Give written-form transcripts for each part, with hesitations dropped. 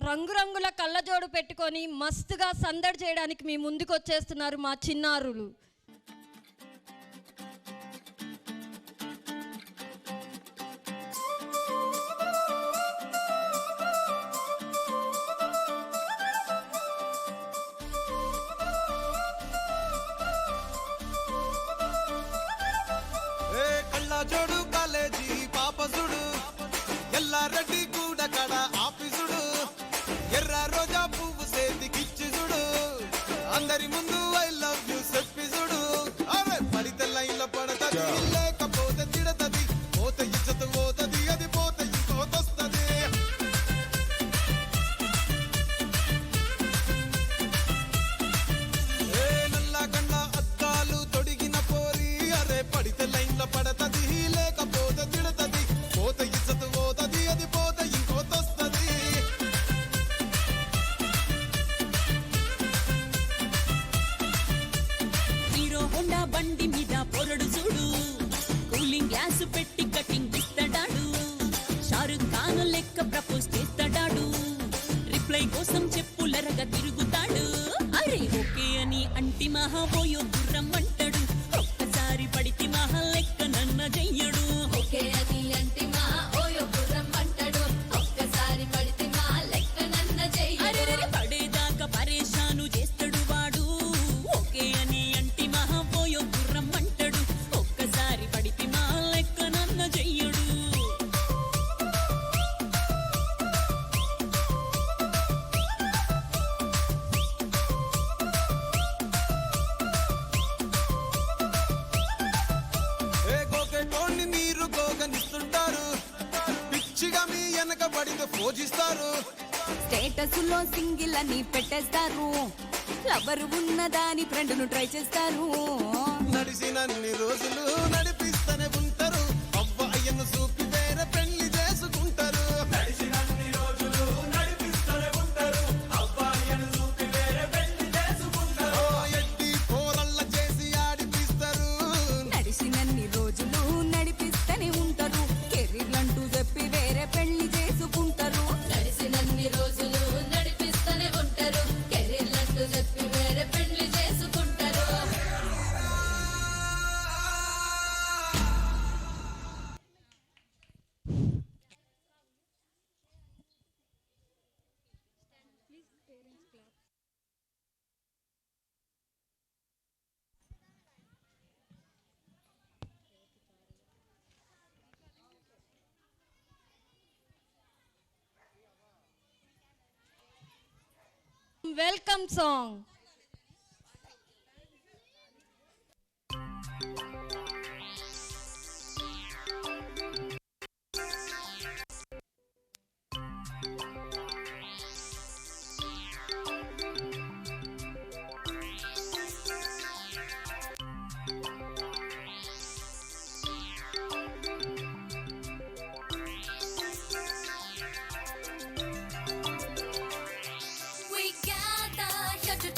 రంగురంగుల కళ్ళజోడు పెట్టుకొని మస్తుగా సందడి చేయడానికి మీ ముందుకు వచ్చేస్తున్నారు మా చిన్నారులు. కళ్ళజోడు కాలేజీ పాపసుడు ఎల్లారెడ్డి కూడా కడ ఆఫీసుడు ఎర్ర రోజా పువ్వు సేతికిచ్చి చూడు అందరి ముందు ఐ లవ్ యూ చెప్పి చూడు. అరే పడితే లైన్లో పడతది లేకపోతే తిడతది పోతే ఇచ్చత పోతది అది పోతే ఇంకోతొస్తది. ఏ నల్ల గండ్ల అద్దాలు తొడిగిన పోరి అరే పడితే లైన్లో పడతది లేకపోతే తిడతది పోతే ఇచ్చత పోతది అది పోతే ఇంకోతొస్తది. బండి మీద పొరడు చూడు కూలింగ్ గ్లాస్ పెట్టి కటింగ్ ఇస్తాడాడు షారుఖ్ ఖాన్ లెక్క ప్రపోజ్ చేస్తాడాడు రిప్లై కోసం చెప్పులరగా తిరుగుతాడు. అరే ఓకే అని అంటి మహా పోయో గుర్రం అంటాడు ఒక్కసారి పడితే మహా లెక్క నన్న చెయ్యడు. ఓకే అని అంటి మహా ఓయో గుర్రం అంటాడు ఒక్కసారి పడితే మహా లెక్క నన్న చెయ్యడు. అరే పడేదాకా పరేషాను చేస్తాడు వాడు ఓకే అని అంటి మహా పోయో గుర్రం అంటాడు ఒక్కసారి పడితే మహా లెక్క నన్న చెయ్యడు. మీరు గోగనిస్తుంటారు పిచ్చిగా మీ వెనక పడితే పోజిస్తారు స్టేటస్ లో సింగిల్ అని పెట్టేస్తారు లవర్ ఉన్నదాని ఫ్రెండ్ ను ట్రై చేస్తారు. నడిచినన్ని రోజులు నడిపిస్తూనే ఉంటారు అవ్వయ్యను చూపి వేరే పెళ్లి చేసుకుంటారు. నడిచినన్ని రోజులు నడిపిస్తూనే ఉంటారు అవ్వయ్యను చూపి వేరే పెళ్లి చేసుకుంటారు. ఎట్టి పోరల్ల చేసి ఆడిపిస్తారు నడిచినన్ని రోజులు నడిపిస్తూనే ఉంటారు కెరీర్ అంటూ చెప్పి వేరే పెళ్లి చేసుకుంటారు. నడిచినన్ని రోజులు నడిపిస్తూనే ఉంటారు కెరీర్లంటూ చెప్పి వేరే పెళ్లి చేసుకుంటారు. Welcome song.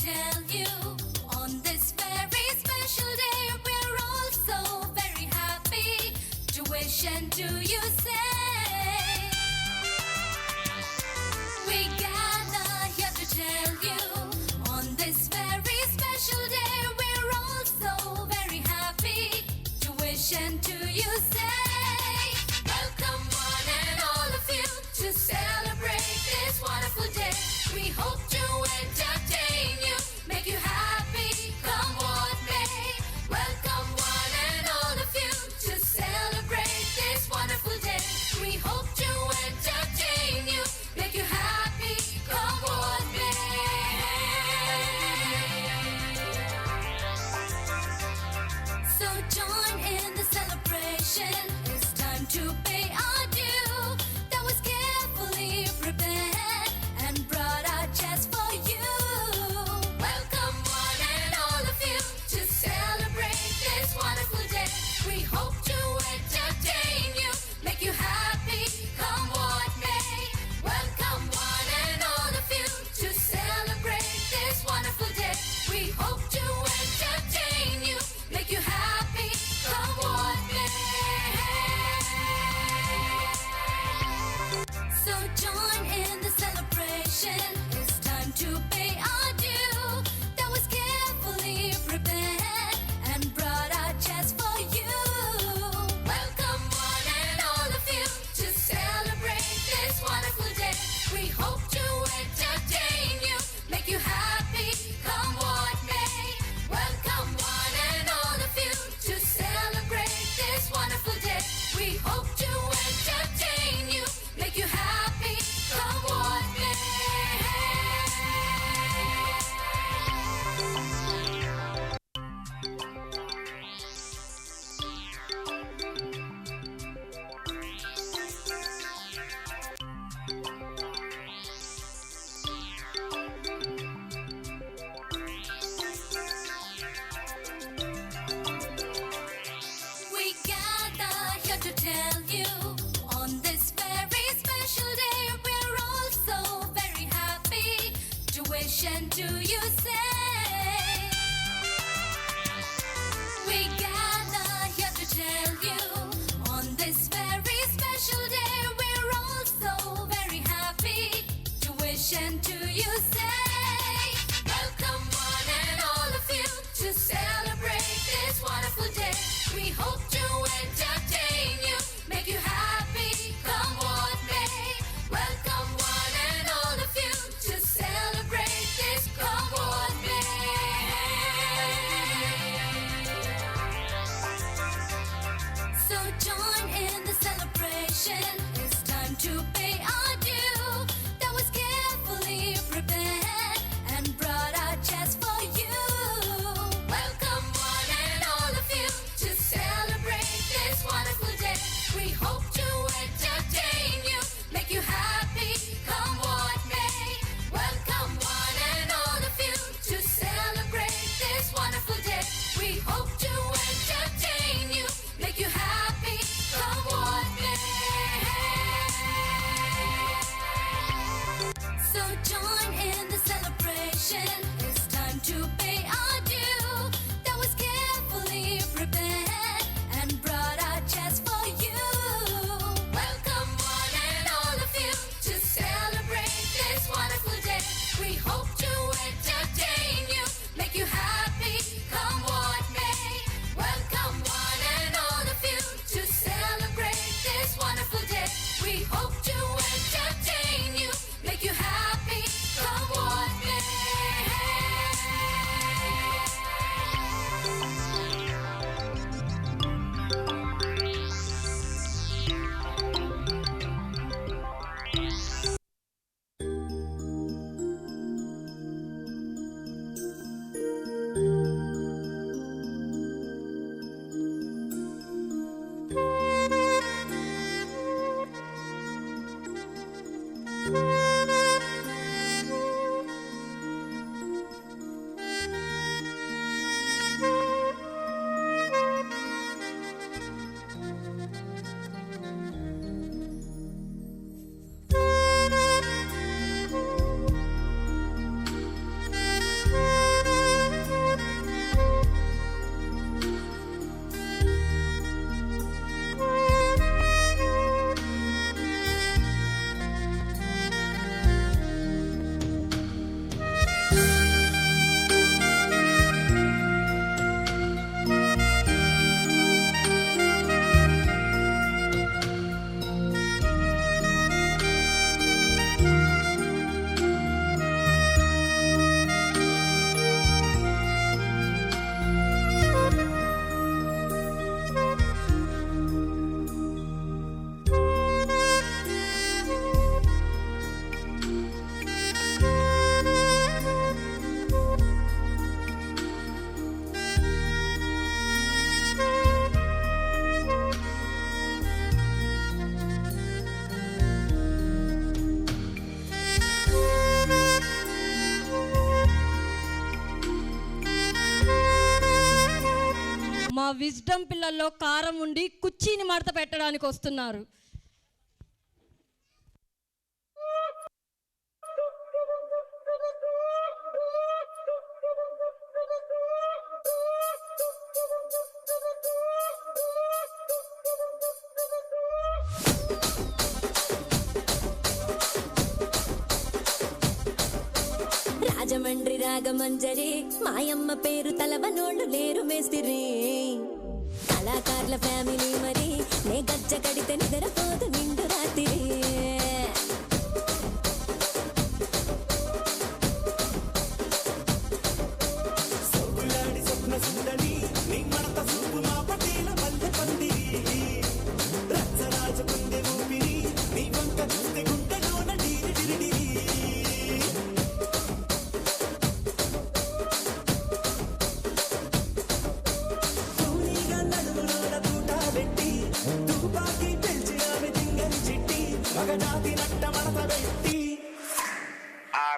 Tell you on this very special day we're all so very happy to wish and to you say we gather here to tell you on this very special day we're all so very happy to wish and to you say welcome one and all of you to celebrate this wonderful day. We hope to entertain you, make you happy, come what may. Welcome one and all of you to celebrate this wonderful day. We hope to entertain you, make you happy, come what may. So join in the celebration, it's time to pay our due. That was carefully prepared and brought our chest celebration. It's time to pay our due. That was carefully prepared and brought our chest for you. Welcome one and all of you to celebrate this wonderful day. We hope to entertain you, make you happy, come what may. Welcome one and all of you to celebrate this wonderful day. We hope to entertain you, make you happy, come what may. We gather here to tell you on this very special day we're all so very happy to wish and to you say. We gather here to tell you on this very special day we're all so very happy to wish and to you say. Welcome one and all of you to celebrate this wonderful day. We hope to entertain you, make you happy, come what may. Welcome one and all of you to celebrate this, come what may. So join in the celebration. It's time to pay our due. That was carefully prepared and brought our chest for you. Welcome one and all of you to celebrate this wonderful day. We hope to entertain you, make you happy, come what may. Welcome one and all of you to celebrate this wonderful day. We hope to entertain you, make you happy, come what may. So join in the celebration. It's time to pay our due. That was carefully prepared and brought our chest for you. Welcome one and all of you to celebrate this wonderful day. We hope to entertain you, make you happy, come what may. Welcome one and all of you to celebrate this wonderful day. We hope to entertain you, make you happy, come what may. మా wisdom పిల్లల్లో కారం ఉండి కుర్చీని మడత పెట్టడానికి వస్తున్నారు. తండ్రి రాగమంజరి మాయమ్మ పేరు తలవనోళ్ళు లేరు మేస్తిరి కళాకారుల ఫ్యామిలీ మరి నే గజ్జ కడితే నిద్రపోదు నిండు రాత్రి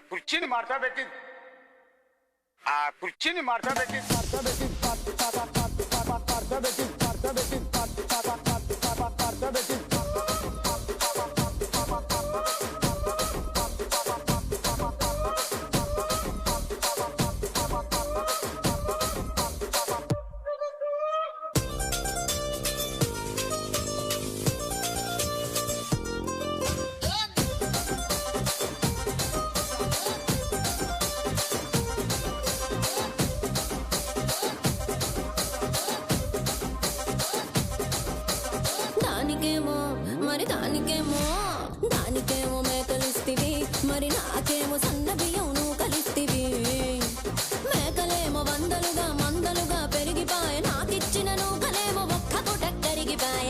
కుర్చీని మార్చబెట్టి దానికేమో మేకలిస్తివి మరి నాకేమో సన్న బియ్యం నువ్వు కలిస్తివి మేకలేమో మందలుగా పెరిగిపాయ నాకిచ్చిన నూకలేమో ఒక్క పూట కరిగిపాయ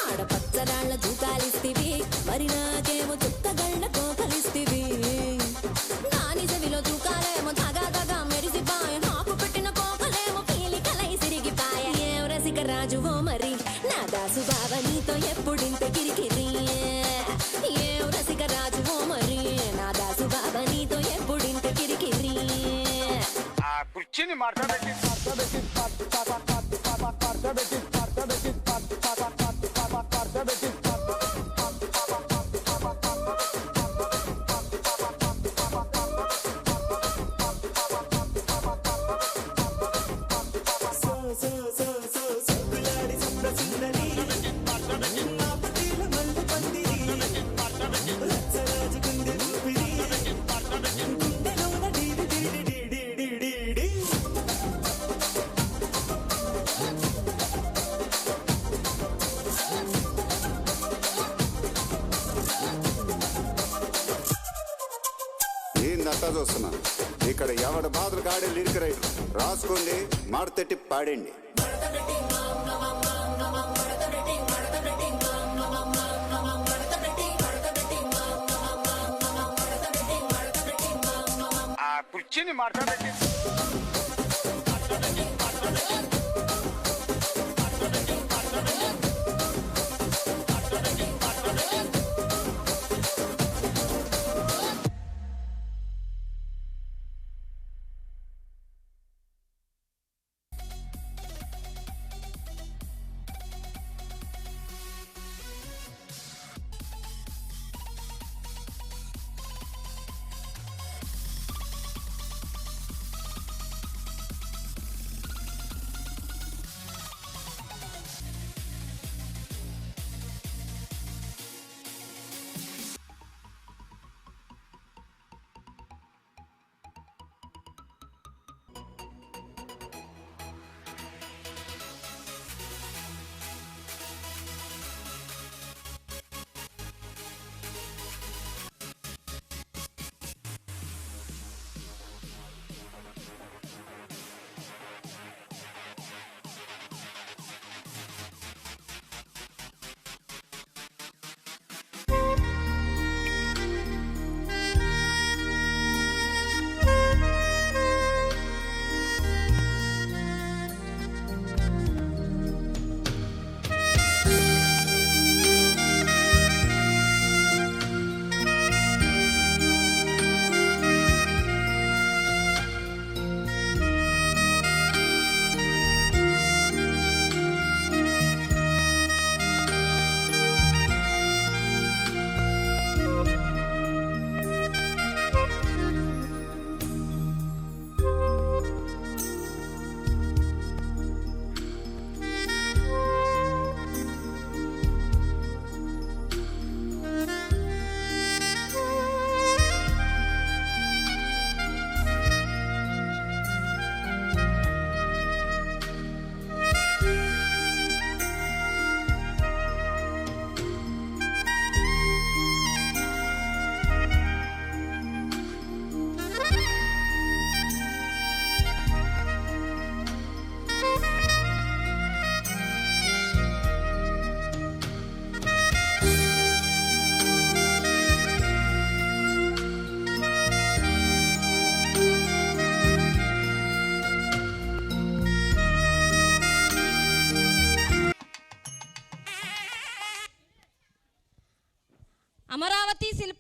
ఆడపచ్చరాళ్ళ తూకాలిస్తివి మరి నాకేమో చుక్కగళ్ళ కోకలిస్తివి దాని చెవిలో తూకాలేమో తగా మెరిసిపాయ నాకు పెట్టిన కోకలేమో పీలికలై సిరిగిపాయ ఏం రసిక రాజువో మరి నా దాసు బావ నీతో ఎప్పుడింత కిరికిరి ఏం రసిక రాజువో మరి నా దాసు బావ నీతో ఎప్పుడింత కిరికిరి కుర్చీని మార్చబెట్టి ఏందంతా చూస్తున్నాను ఇక్కడ ఎవడ బాధలు కాడే లిరిక్ రైటర్ రాసుకోండి మాడతెట్టి పాడండి కుర్చీని మార్చబెట్టి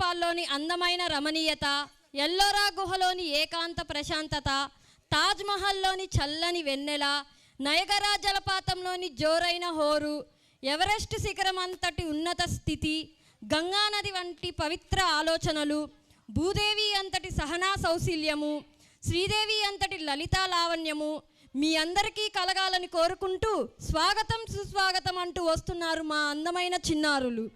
శిల్పాల్లోని అందమైన రమణీయత, ఎల్లోరా గుహలోని ఏకాంత ప్రశాంతత, తాజ్మహల్లోని చల్లని వెన్నెల, నయగరా జలపాతంలోని జోరైన హోరు, ఎవరెస్ట్ శిఖరం అంతటి ఉన్నత స్థితి, గంగానది వంటి పవిత్ర ఆలోచనలు, భూదేవి అంతటి సహనా సౌశీల్యము, శ్రీదేవి అంతటి లలితా లావణ్యము మీ అందరికీ కలగాలని కోరుకుంటూ స్వాగతం సుస్వాగతం అంటూ వస్తున్నారు మా అందమైన చిన్నారులు.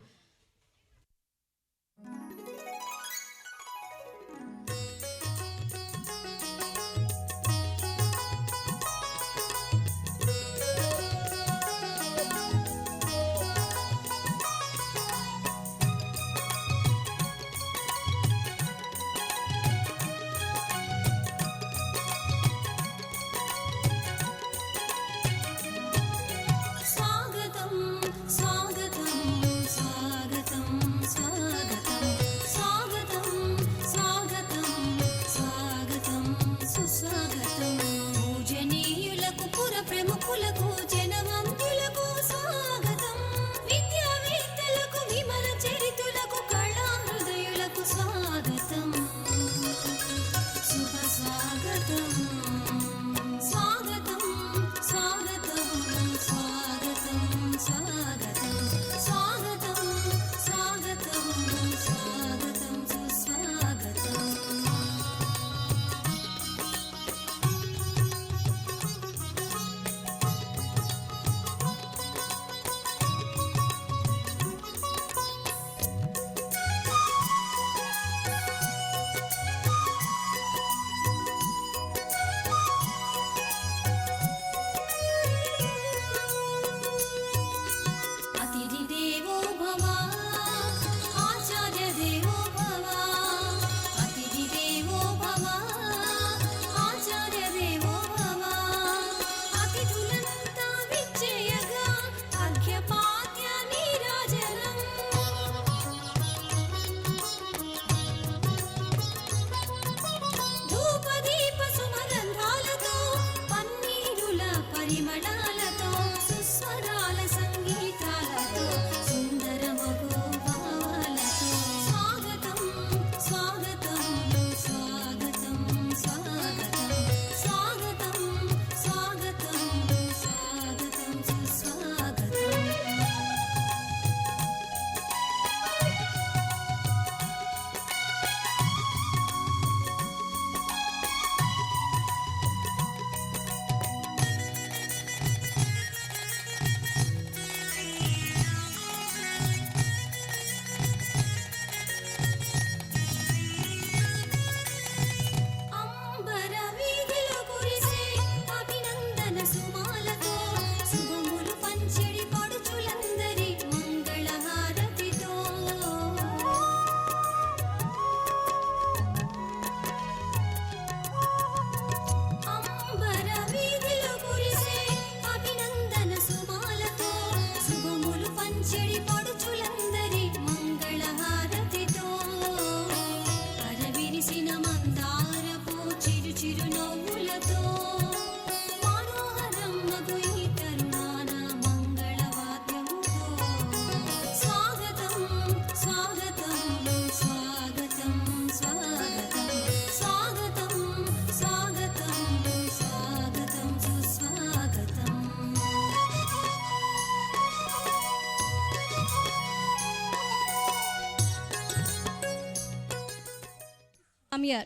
Come here.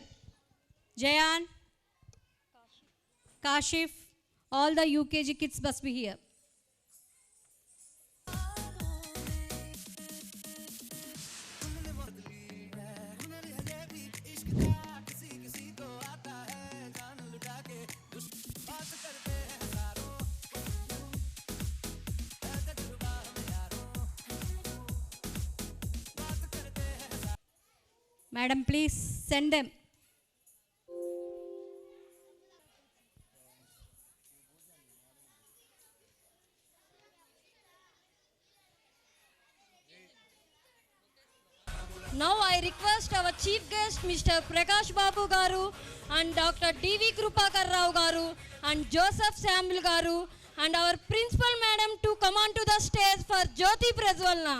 Jayan, Kashif, all the UKG kids must be here. Madam, please send them. Now I request our chief guest Mr. Prakash Babu Garu and Dr. D.V. Krupakar Rao Garu and Joseph Samuel Garu and our principal madam to come on to the stage for Jyoti Prajwalna.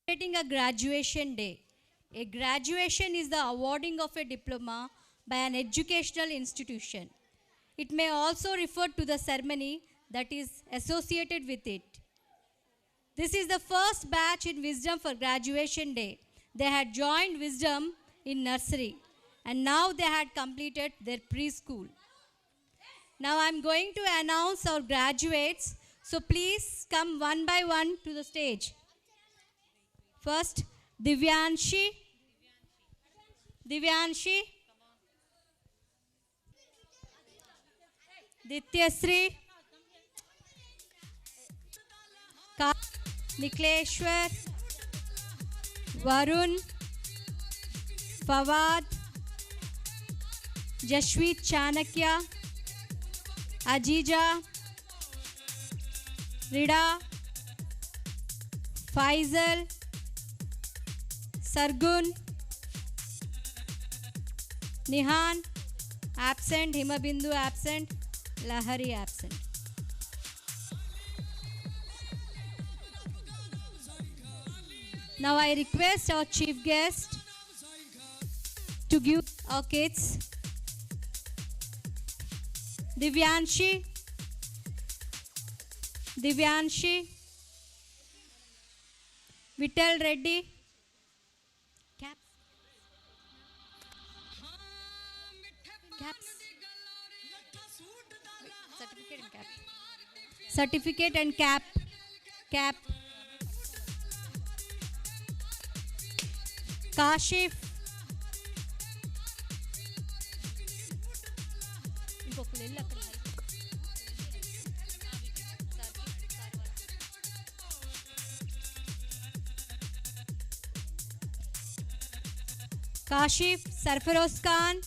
celebrating a graduation day. A graduation is the awarding of a diploma by an educational institution. It may also refer to the ceremony that is associated with it. This is the first batch in Wisdom for graduation day. They had joined Wisdom in nursery and now they had completed their preschool. Now I'm going to announce our graduates. So please come one by one to the stage. First, Divyanshi. Dityasri. Nikleshwar. Varun. Fawad. Jashweet Chanakya. Ajija. Rida. Faisal. Sargun. Nihan. Absent. Himabindu absent. Lahari absent. Now I request our chief guest to give our kids. Divyanshi. Vittal Reddy. Caps. Certificate and cap. Kashif. Kashif. Sarfaroz Khan.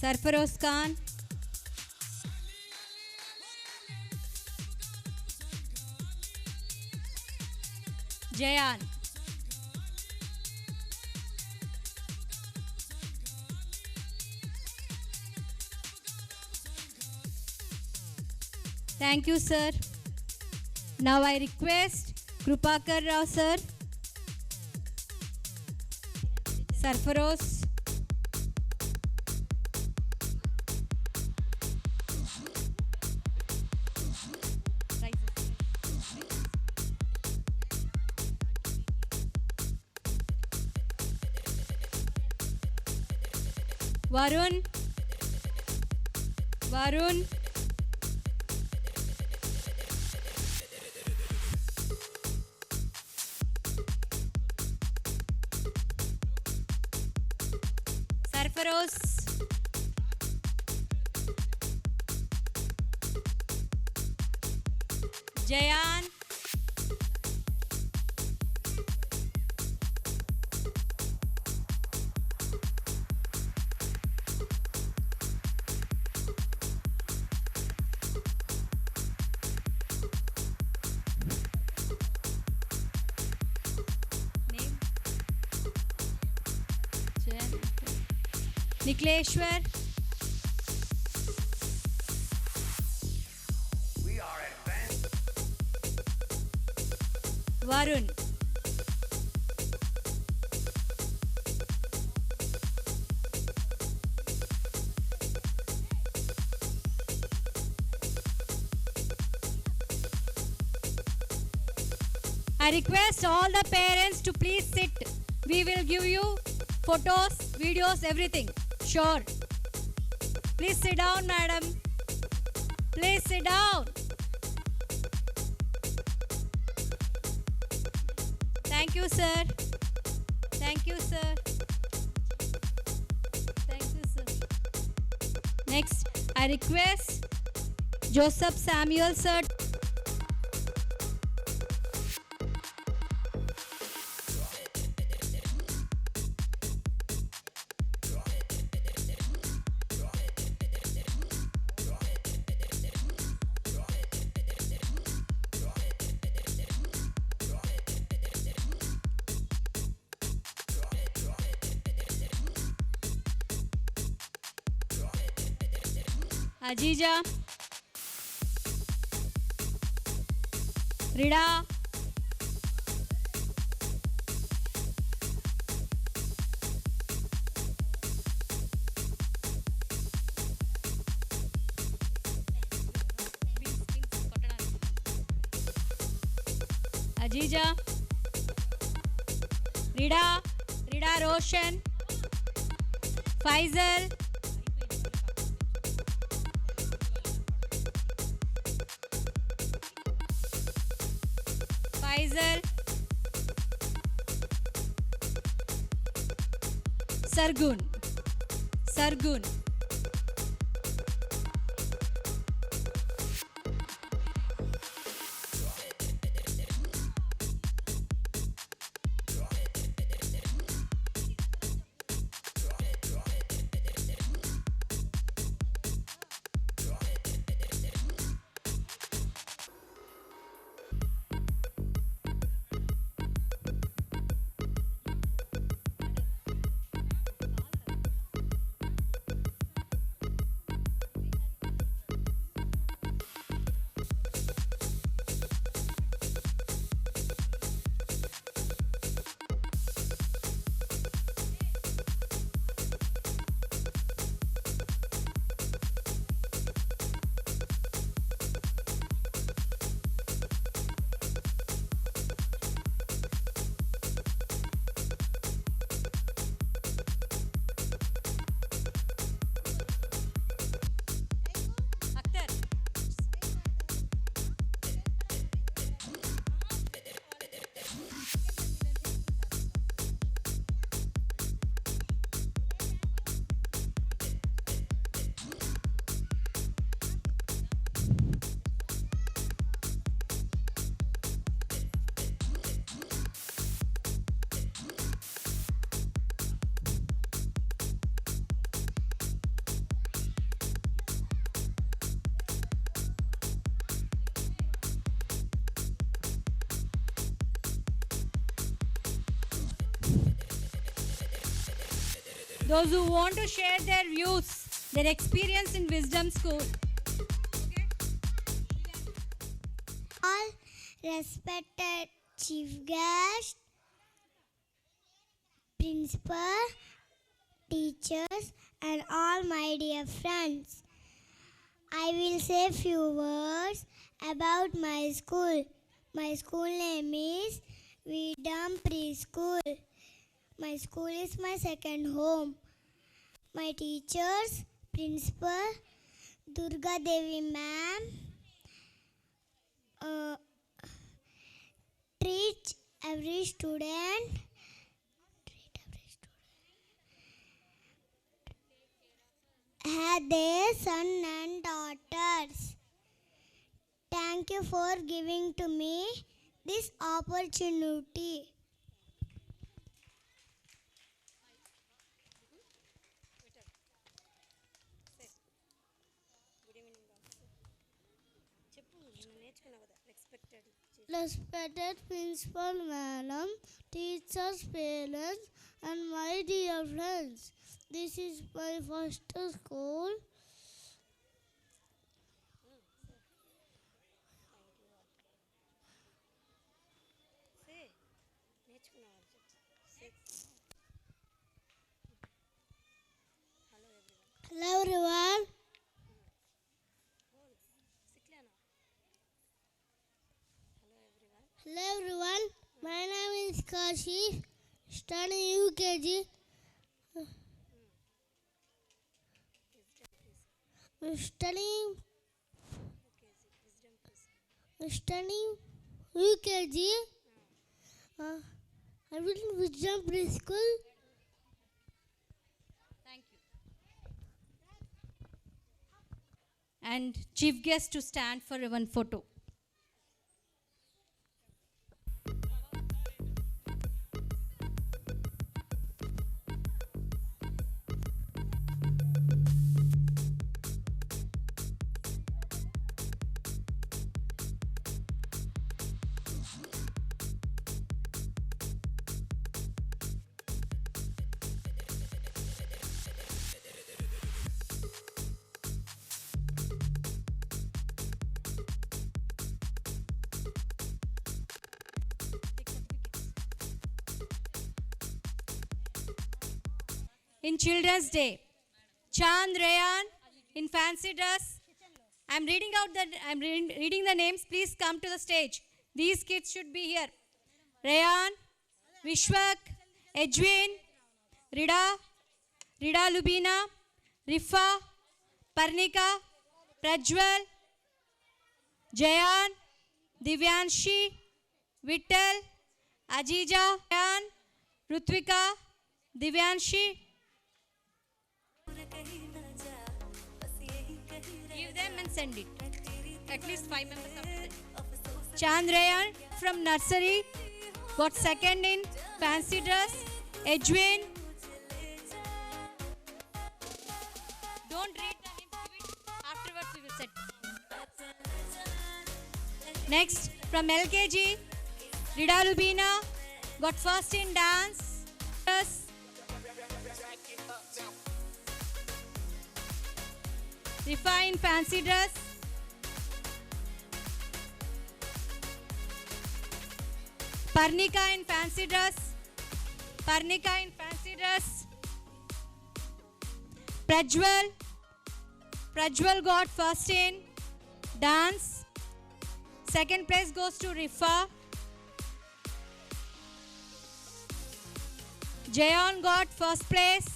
Sarfaroz Khan. Jayan. Thank you, sir. Now I request Krupakar Rao, sir. Sarfaroz. Varun. Sarfaroz. Jayan. Nikleshwar. Varun. I request all the parents to please sit. We will give you photos, videos, everything. Sure. Please sit down, madam. Please sit down. Thank you, sir. Next, I request Joseph Samuel, sir. Ajija, Rida, Ajija, Rida Roshan, Faisal, Sargun, Akhtar. Those who want to share their views, their experience in Wisdom School. All respected chief guest, principal, teachers, and all my dear friends. I will say few words about my school. My school name is Wisdom Preschool. My school is my second home. My teachers, principal, Durga Devi ma'am, treat every student, have their son and daughters. Thank you for giving to me this opportunity. Respected principal madam, teachers, parents, and my dear friends, this is my first school. Hello everyone. Hello everyone, my name is Kashi, studying UKG. Studying UKG. I will in Wisdom Preschool. Thank you. And chief guest to stand for one photo. in Children's Day. Chand Rayan in fancy dress. I'm reading the names. Please come to the stage. These kids should be here. Rayan, Vishwak, Edwin, Rida Lubina, Rifa, Parnika, Prajwal, Jayan, Divyanshi, Vittal, Ajija, Jayan, Rutvika, Divyanshi. Give them and send it. At least 5 members have to send. Chand Rayan from nursery got second in fancy dress. Edwin. Don't read the names, give it. Afterwards we will set. Next from LKG, Rida Lubina got first in dance. Rifa in fancy dress. Parnika in fancy dress. Prajwal got first in dance. Second place goes to Rifa. Jayon got first place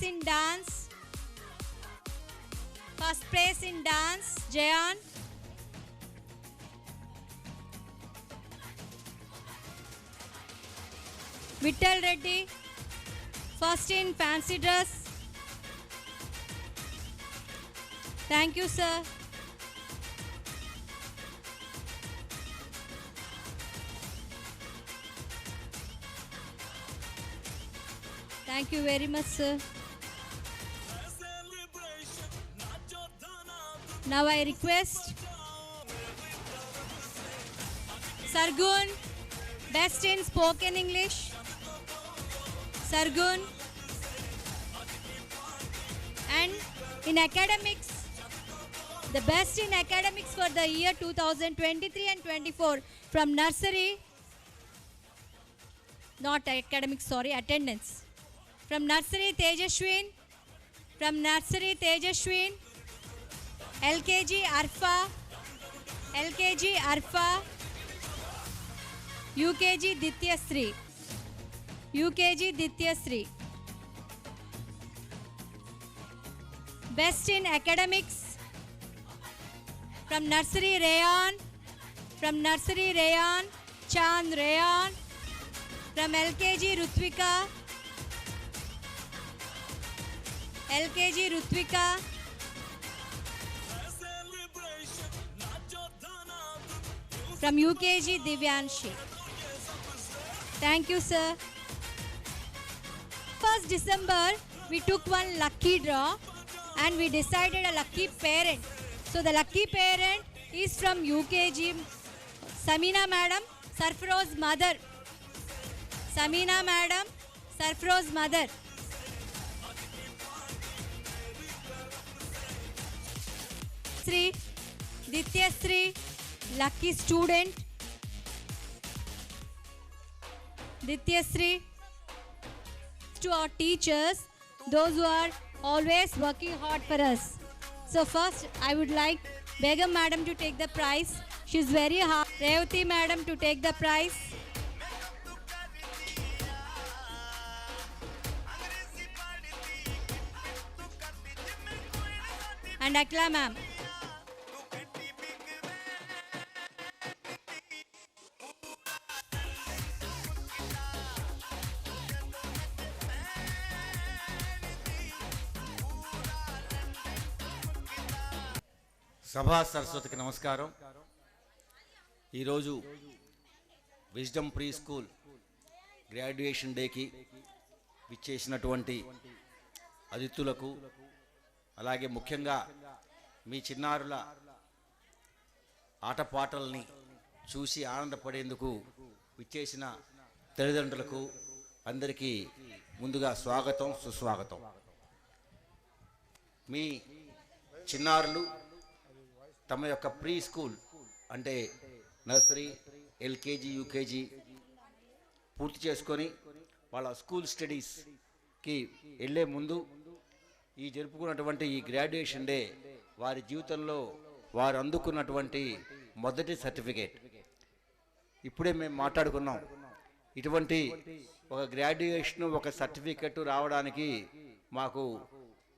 in dance. Jayan. Vittal Reddy first in fancy dress. Thank you, sir. Thank you very much, sir. Now I request Sargun, best in spoken English. Sargun. And in academics, the best in academics for the year 2023 and 24 from nursery, not academics, sorry, attendance. From nursery Tejashwin, LKG Arfa, UKG Dityasri. Best in academics from nursery Rayan, Chand Rayan. From LKG Rutvika. From UKG Divyanshi. Thank you, sir. 1st December, we took one lucky draw and we decided a lucky parent. So the lucky parent is from UKG, Samina Madam, Sarfaroz mother. Dityasri, lucky student. Dityasri. To our teachers, those who are always working hard for us. So first, I would like Begum Madam to take the prize. She's very hard. Revati Madam to take the prize. And Akla Ma'am. సభా సరస్వతికి నమస్కారం. ఈరోజు wisdom pre school graduation డేకి విచ్చేసినటువంటి అతిథులకు, అలాగే ముఖ్యంగా మీ చిన్నారుల ఆటపాటల్ని చూసి ఆనందపడేందుకు విచ్చేసిన తల్లిదండ్రులకు అందరికీ ముందుగా స్వాగతం, సుస్వాగతం. మీ చిన్నారులు తమ యొక్క ప్రీ స్కూల్ అంటే నర్సరీ, ఎల్కేజీ, యూకేజీ పూర్తి చేసుకొని వాళ్ళ స్కూల్ స్టడీస్ కి వెళ్ళే ముందు ఈ జరుపుకున్నటువంటి ఈ గ్రాడ్యుయేషన్ డే వారి జీవితంలో వారు అందుకున్నటువంటి మొదటి సర్టిఫికేట్. ఇప్పుడే మేము మాట్లాడుకున్నాం, ఇటువంటి ఒక గ్రాడ్యుయేషన్ ఒక సర్టిఫికెట్ రావడానికి మాకు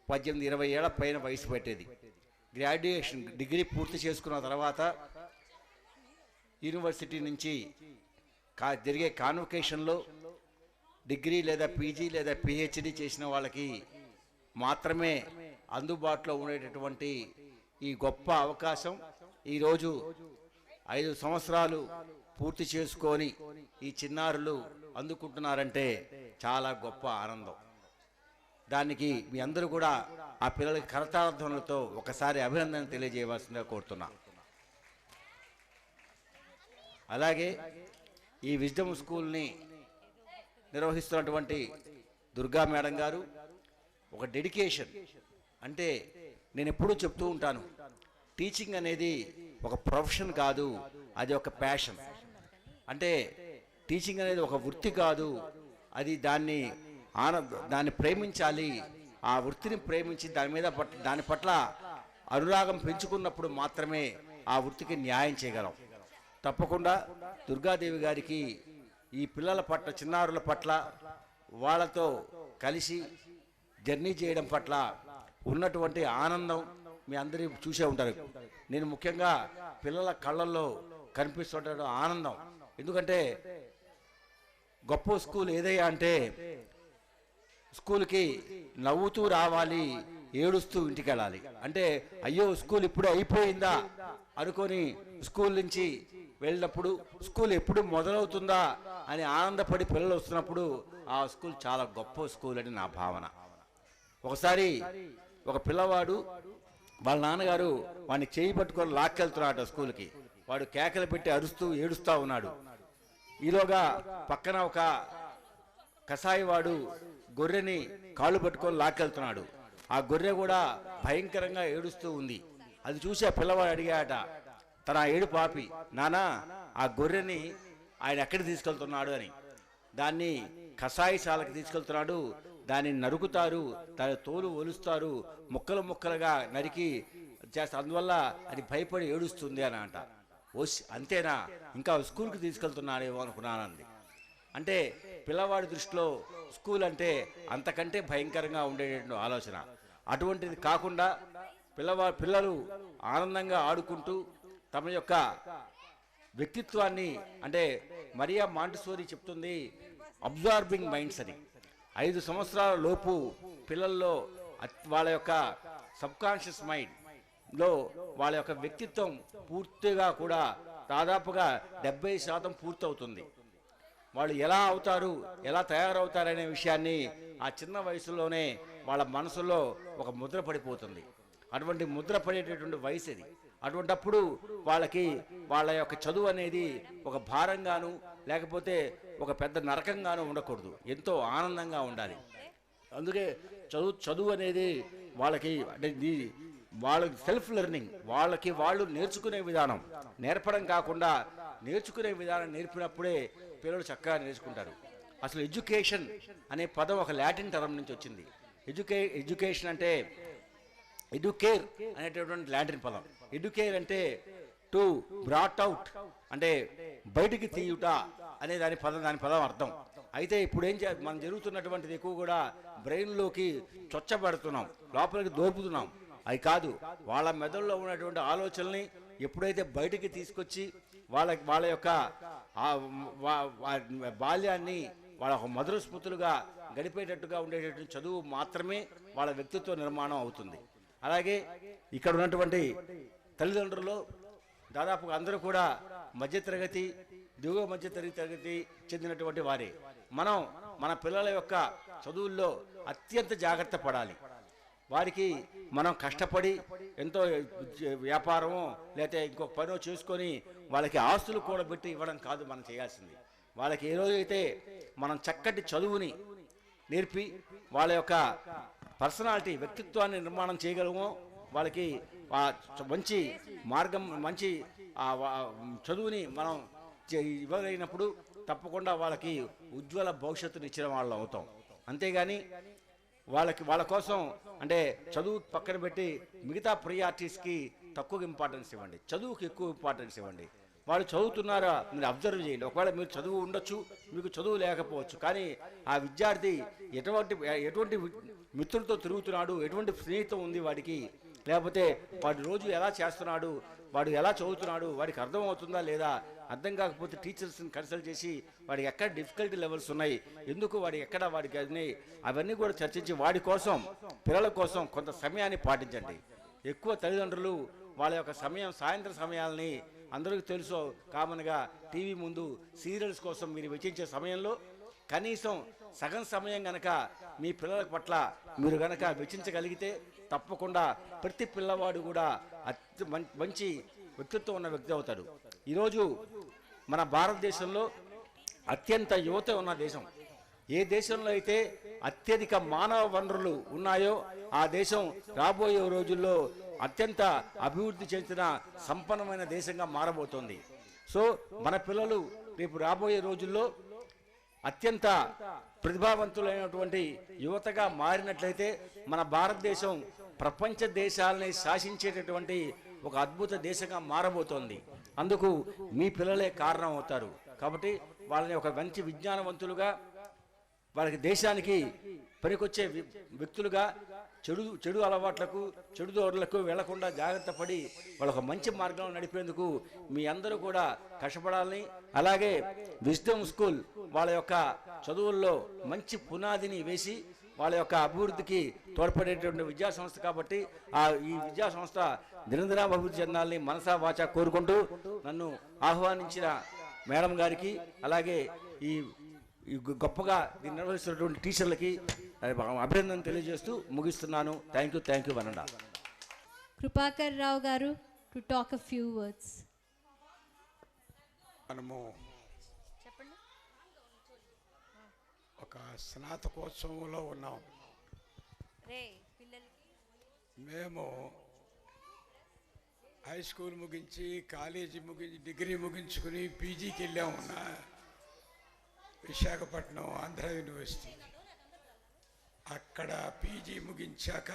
18-20 ఏళ్ల పైన వయసు పెట్టేది. గ్రాడ్యుయేషన్ డిగ్రీ పూర్తి చేసుకున్న తర్వాత యూనివర్సిటీ నుంచి జరిగే కాన్వకేషన్లో డిగ్రీ లేదా పీజీ లేదా పిహెచ్డి చేసిన వాళ్ళకి మాత్రమే అందుబాటులో ఉండేటటువంటి ఈ గొప్ప అవకాశం ఈరోజు 5 సంవత్సరాలు పూర్తి చేసుకొని ఈ చిన్నారులు అందుకుంటున్నారంటే చాలా గొప్ప ఆనందం. దానికి మీ అందరూ కూడా ఆ పిల్లలకి కరతార్థనలతో ఒకసారి అభినందన తెలియజేయవలసిందిగా కోరుతున్నా. అలాగే ఈ విజ్డమ్ స్కూల్ని నిర్వహిస్తున్నటువంటి దుర్గా మేడం గారు ఒక డెడికేషన్. అంటే నేను ఎప్పుడూ చెప్తూ ఉంటాను, టీచింగ్ అనేది ఒక ప్రొఫెషన్ కాదు, అది ఒక ప్యాషన్. అంటే టీచింగ్ అనేది ఒక వృత్తి కాదు, అది దాన్ని ప్రేమించాలి. ఆ వృత్తిని ప్రేమించి దాని పట్ల అనురాగం పెంచుకున్నప్పుడు మాత్రమే ఆ వృత్తికి న్యాయం చేయగలం. తప్పకుండా దుర్గాదేవి గారికి ఈ పిల్లల పట్ల, చిన్నారుల పట్ల, వాళ్ళతో కలిసి జర్నీ చేయడం పట్ల ఉన్నటువంటి ఆనందం మీ అందరూ చూసే ఉంటారు. నేను ముఖ్యంగా పిల్లల కళ్ళల్లో కనిపిస్తున్న ఆనందం, ఎందుకంటే గొప్ప స్కూల్ ఏదయ్యా అంటే స్కూల్కి నవ్వుతూ రావాలి, ఏడుస్తూ ఇంటికి వెళ్ళాలి. అంటే అయ్యో స్కూల్ ఇప్పుడు అయిపోయిందా అనుకొని స్కూల్ నుంచి వెళ్ళినప్పుడు, స్కూల్ ఎప్పుడు మొదలవుతుందా అని ఆనందపడి పిల్లలు వస్తున్నప్పుడు ఆ స్కూల్ చాలా గొప్ప స్కూల్ అని నా భావన. ఒకసారి ఒక పిల్లవాడు వాళ్ళ నాన్నగారు వాడిని చేయి పట్టుకొని లాక్కెళ్తున్నాడు స్కూల్కి. వాడు కేకలు పెట్టి అరుస్తూ ఏడుస్తూ ఉన్నాడు. ఈలోగా పక్కన ఒక కసాయి వాడు గొర్రెని కాళ్ళు పట్టుకొని లాక్కెళ్తున్నాడు. ఆ గొర్రె కూడా భయంకరంగా ఏడుస్తూ ఉంది. అది చూసి ఆ పిల్లవాడు అడిగాట తన ఏడు పాపి, నానా ఆ గొర్రెని ఆయన ఎక్కడికి తీసుకెళ్తున్నాడు అని. దాన్ని కషాయశాలకు తీసుకెళ్తున్నాడు, దాన్ని నరుకుతారు, దాని తోలు ఒలుస్తారు, ముక్కలు ముక్కలుగా నరికి చేస్తారు, అందువల్ల అది భయపడి ఏడుస్తుంది అని అంట. ఓస్ అంతేనా, ఇంకా స్కూల్కి తీసుకెళ్తున్నాడేమో అనుకున్నానంది. అంటే పిల్లవాడి దృష్టిలో స్కూల్ అంటే అంతకంటే భయంకరంగా ఉండేటువంటి ఆలోచన. అటువంటిది కాకుండా పిల్లలు ఆనందంగా ఆడుకుంటూ తమ యొక్క వ్యక్తిత్వాన్ని, అంటే మరియా మాంటిసోరీ చెప్తుంది అబ్జార్బింగ్ మైండ్స్ అని. 5 సంవత్సరాల లోపు పిల్లల్లో వాళ్ళ యొక్క సబ్కాన్షియస్ మైండ్లో వాళ్ళ యొక్క వ్యక్తిత్వం పూర్తిగా కూడా దాదాపుగా 70% పూర్తవుతుంది. వాళ్ళు ఎలా అవుతారు, ఎలా తయారవుతారనే విషయాన్ని ఆ చిన్న వయసులోనే వాళ్ళ మనసులో ఒక ముద్ర పడిపోతుంది. అటువంటి ముద్ర పడేటటువంటి వయసు ఇది. అటువంటప్పుడు వాళ్ళకి వాళ్ళ యొక్క చదువు అనేది ఒక భారంగాను లేకపోతే ఒక పెద్ద నరకంగాను ఉండకూడదు, ఎంతో ఆనందంగా ఉండాలి. అందుకే చదువు అనేది వాళ్ళకి అంటే వాళ్ళకి సెల్ఫ్ లెర్నింగ్, వాళ్ళకి వాళ్ళు నేర్చుకునే విధానం, నేర్పడం కాకుండా నేర్చుకునే విధానం నేర్పినప్పుడే పిల్లలు చక్కగా నేర్చుకుంటారు. అసలు ఎడ్యుకేషన్ అనే పదం ఒక లాటిన్ టర్మ్ నుంచి వచ్చింది. ఎడ్యుకేషన్ అంటే ఎడ్యుకేర్ అనేటటువంటి లాటిన్ పదం. ఎడ్యుకేర్ అంటే టు బ్రాట్ అవుట్, అంటే బయటికి తీయుట అనే దాని పదం అర్థం. అయితే ఇప్పుడు మనం జరుగుతున్నటువంటిది ఎక్కువ కూడా బ్రెయిన్లోకి చొచ్చబడుతున్నాం, లోపలికి దోపుతున్నాం. అది కాదు, వాళ్ళ మెదడులో ఉన్నటువంటి ఆలోచనల్ని ఎప్పుడైతే బయటికి తీసుకొచ్చి వాళ్ళ యొక్క బాల్యాన్ని వాళ్ళ మధుర స్మృతులుగా గడిపేటట్టుగా ఉండేటటువంటి చదువు మాత్రమే వాళ్ళ వ్యక్తిత్వ నిర్మాణం అవుతుంది. అలాగే ఇక్కడ ఉన్నటువంటి తల్లిదండ్రులు దాదాపుగా అందరూ కూడా మధ్యతరగతి, దిగువ మధ్యతరగతి చెందినటువంటి వారే. మన పిల్లల యొక్క చదువుల్లో అత్యంత జాగ్రత్త పడాలి. వారికి మనం కష్టపడి ఎంతో వ్యాపారమో లేకపోతే ఇంకొక పనో చేసుకొని వాళ్ళకి ఆస్తులు కూడబెట్టి ఇవ్వడం కాదు మనం చేయాల్సింది. వాళ్ళకి ఏ రోజైతే మనం చక్కటి చదువుని నేర్పి వాళ్ళ యొక్క పర్సనాలిటీ, వ్యక్తిత్వాన్ని నిర్మాణం చేయగలమో, వాళ్ళకి మంచి మార్గం, మంచి చదువుని మనం ఇవ్వగలిగినప్పుడు తప్పకుండా వాళ్ళకి ఉజ్వల భవిష్యత్తుని ఇచ్చిన వాళ్ళం అవుతాం. అంతేగాని వాళ్ళ కోసం అంటే చదువు పక్కన పెట్టి మిగతా ప్రియారిటీస్కి తక్కువ ఇంపార్టెన్స్ ఇవ్వండి, చదువుకి ఎక్కువ ఇంపార్టెన్స్ ఇవ్వండి. వాళ్ళు చదువుతున్నారా మీరు అబ్జర్వ్ చేయండి. ఒకవేళ మీరు చదువు ఉండొచ్చు, మీకు చదువు లేకపోవచ్చు, కానీ ఆ విద్యార్థి ఎటువంటి మిత్రులతో తిరుగుతున్నాడు, ఎటువంటి స్నేహితం ఉంది వాడికి, లేకపోతే వాడు రోజు ఎలా చేస్తున్నాడు, వాడు ఎలా చదువుతున్నాడు, వాడికి అర్థం అవుతుందా లేదా, అర్థం కాకపోతే టీచర్స్ని కన్సల్ట్ చేసి వాడికి ఎక్కడ డిఫికల్టీ లెవెల్స్ ఉన్నాయి, ఎందుకు వాడికి అవన్నీ కూడా చర్చించి వాడి కోసం పిల్లల కోసం కొంత సమయాన్ని పాటించండి. ఎక్కువ తల్లిదండ్రులు వాళ్ళ యొక్క సాయంత్రం సమయాలని అందరికీ తెలుసు కామన్గా టీవీ ముందు సీరియల్స్ కోసం మీరు వెచ్చించే సమయంలో కనీసం సగం సమయం గనక మీ పిల్లల పట్ల మీరు గనక వెచ్చించగలిగితే తప్పకుండా ప్రతి పిల్లవాడు కూడా మంచి వ్యక్తిత్వం ఉన్న వ్యక్తి అవుతాడు. ఈరోజు మన భారతదేశంలో అత్యంత యువత ఉన్న దేశం. ఏ దేశంలో అయితే అత్యధిక మానవ వనరులు ఉన్నాయో ఆ దేశం రాబోయే రోజుల్లో అత్యంత అభివృద్ధి చెందిన సంపన్నమైన దేశంగా మారబోతోంది. సో మన పిల్లలు రేపు రాబోయే రోజుల్లో అత్యంత ప్రతిభావంతులైనటువంటి యువతగా మారినట్లయితే మన భారతదేశం ప్రపంచ దేశాలని శాసించేటటువంటి ఒక అద్భుత దేశంగా మారబోతోంది. అందుకు మీ పిల్లలే కారణం అవుతారు. కాబట్టి వాళ్ళని ఒక మంచి విజ్ఞానవంతులుగా, వాళ్ళకి దేశానికి పనికొచ్చే వ్యక్తులుగా, చెడు అలవాట్లకు చెడు దోరలకు వెళ్లకుండా జాగ్రత్త పడి వాళ్ళొక మంచి మార్గంలో నడిపేందుకు మీ అందరూ కూడా కష్టపడాలని, అలాగే విజ్డమ్ స్కూల్ వాళ్ళ యొక్క చదువుల్లో మంచి పునాదిని వేసి వాళ్ళ యొక్క అభివృద్ధికి తోడ్పడేటువంటి విద్యా సంస్థ కాబట్టి ఈ విద్యా సంస్థ నిరంతరాభివృద్ధి చెందాలని మనసా వాచా కోరుకుంటూ నన్ను ఆహ్వానించిన మేడం గారికి, అలాగే ఈ గొప్పగా దీన్ని నిర్వహిస్తున్నటువంటి టీచర్లకి అభినందన తెలియజేస్తూ ముగిస్తున్నాను. థ్యాంక్ యూ వనండా. కృపాకర్ రావు గారు to talk a few words. మనము ఒక స్నాతకోత్సవంలో ఉన్నాం. మేము హై స్కూల్ ముగించి కాలేజీ ముగించి డిగ్రీ ముగించుకుని పీజీకి వెళ్ళాము విశాఖపట్నం ఆంధ్ర యూనివర్సిటీ. అక్కడ పీజీ ముగించాక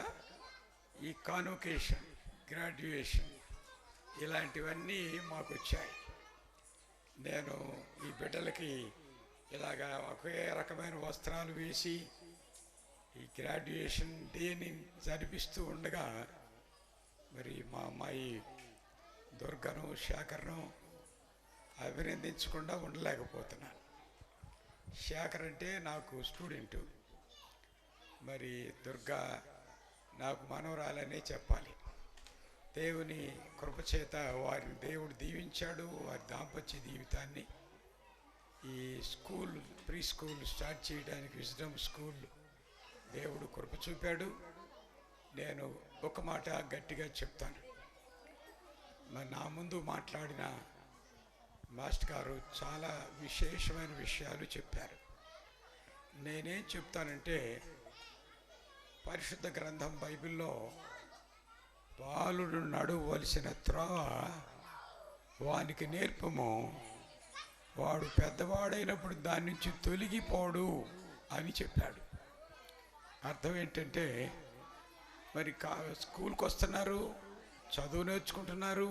ఈ కాన్వకేషన్, గ్రాడ్యుయేషన్ ఇలాంటివన్నీ మాకు వచ్చాయి. నేను ఈ బిడ్డలకి ఇలాగా ఒకే రకమైన వస్త్రాలు వేసి ఈ గ్రాడ్యుయేషన్ డేని జరిపిస్తూ ఉండగా మరి మా అమ్మాయి దుర్గను, శేఖర్ను అభినందించకుండా ఉండలేకపోతున్నాను. శేఖర్ అంటే నాకు స్టూడెంటు, మరి దుర్గా నాకు మనవరాలనే చెప్పాలి. దేవుని కృపచేత వారిని దేవుడు దీవించాడు. వారి దాంపత్య జీవితాన్ని ఈ స్కూల్, ప్రీ స్కూల్ స్టార్ట్ చేయడానికి విజ్డమ్ స్కూల్ దేవుడు కృప చూపాడు. నేను ఒక మాట గట్టిగా చెప్తాను. నా ముందు మాట్లాడిన మాస్టర్ గారు చాలా విశేషమైన విషయాలు చెప్పారు. నేనేం చెప్తానంటే, పరిశుద్ధ గ్రంథం బైబిల్లో బాలుడు నడవలసిన త్రోవ వానికి నేర్పము, వాడు పెద్దవాడైనప్పుడు దాని నుంచి తొలగిపోడు అని చెప్పాడు. అర్థం ఏంటంటే, మరి స్కూల్కి వస్తున్నారు, చదువు నేర్చుకుంటున్నారు,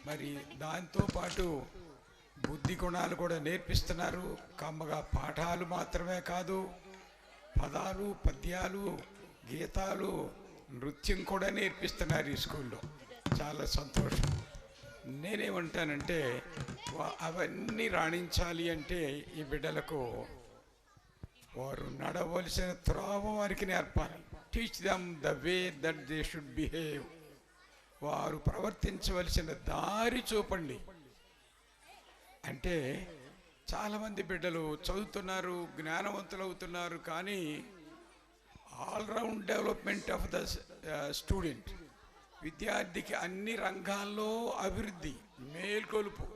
మరి దాంతోపాటు బుద్ధి గుణాలు కూడా నేర్పిస్తున్నారు. కమ్మగా పాఠాలు మాత్రమే కాదు, పదాలు, పద్యాలు, గీతాలు, నృత్యం కూడా నేర్పిస్తున్నారు ఈ స్కూల్లో. చాలా సంతోషం. నేనేమంటానంటే, అవన్నీ రాణించాలి అంటే ఈ బిడ్డలకు వారు నడవలసిన త్రోవ వారికి నేర్పాలి. Teach them the way that they should behave. వారు ప్రవర్తించవలసిన దారి చూపండి. అంటే చాలామంది బిడ్డలు చదువుతున్నారు, జ్ఞానవంతులు అవుతున్నారు, కానీ all round development of the student, విద్యార్థికి అన్ని రంగాల్లో అభివృద్ధి, మేల్కొలుపు,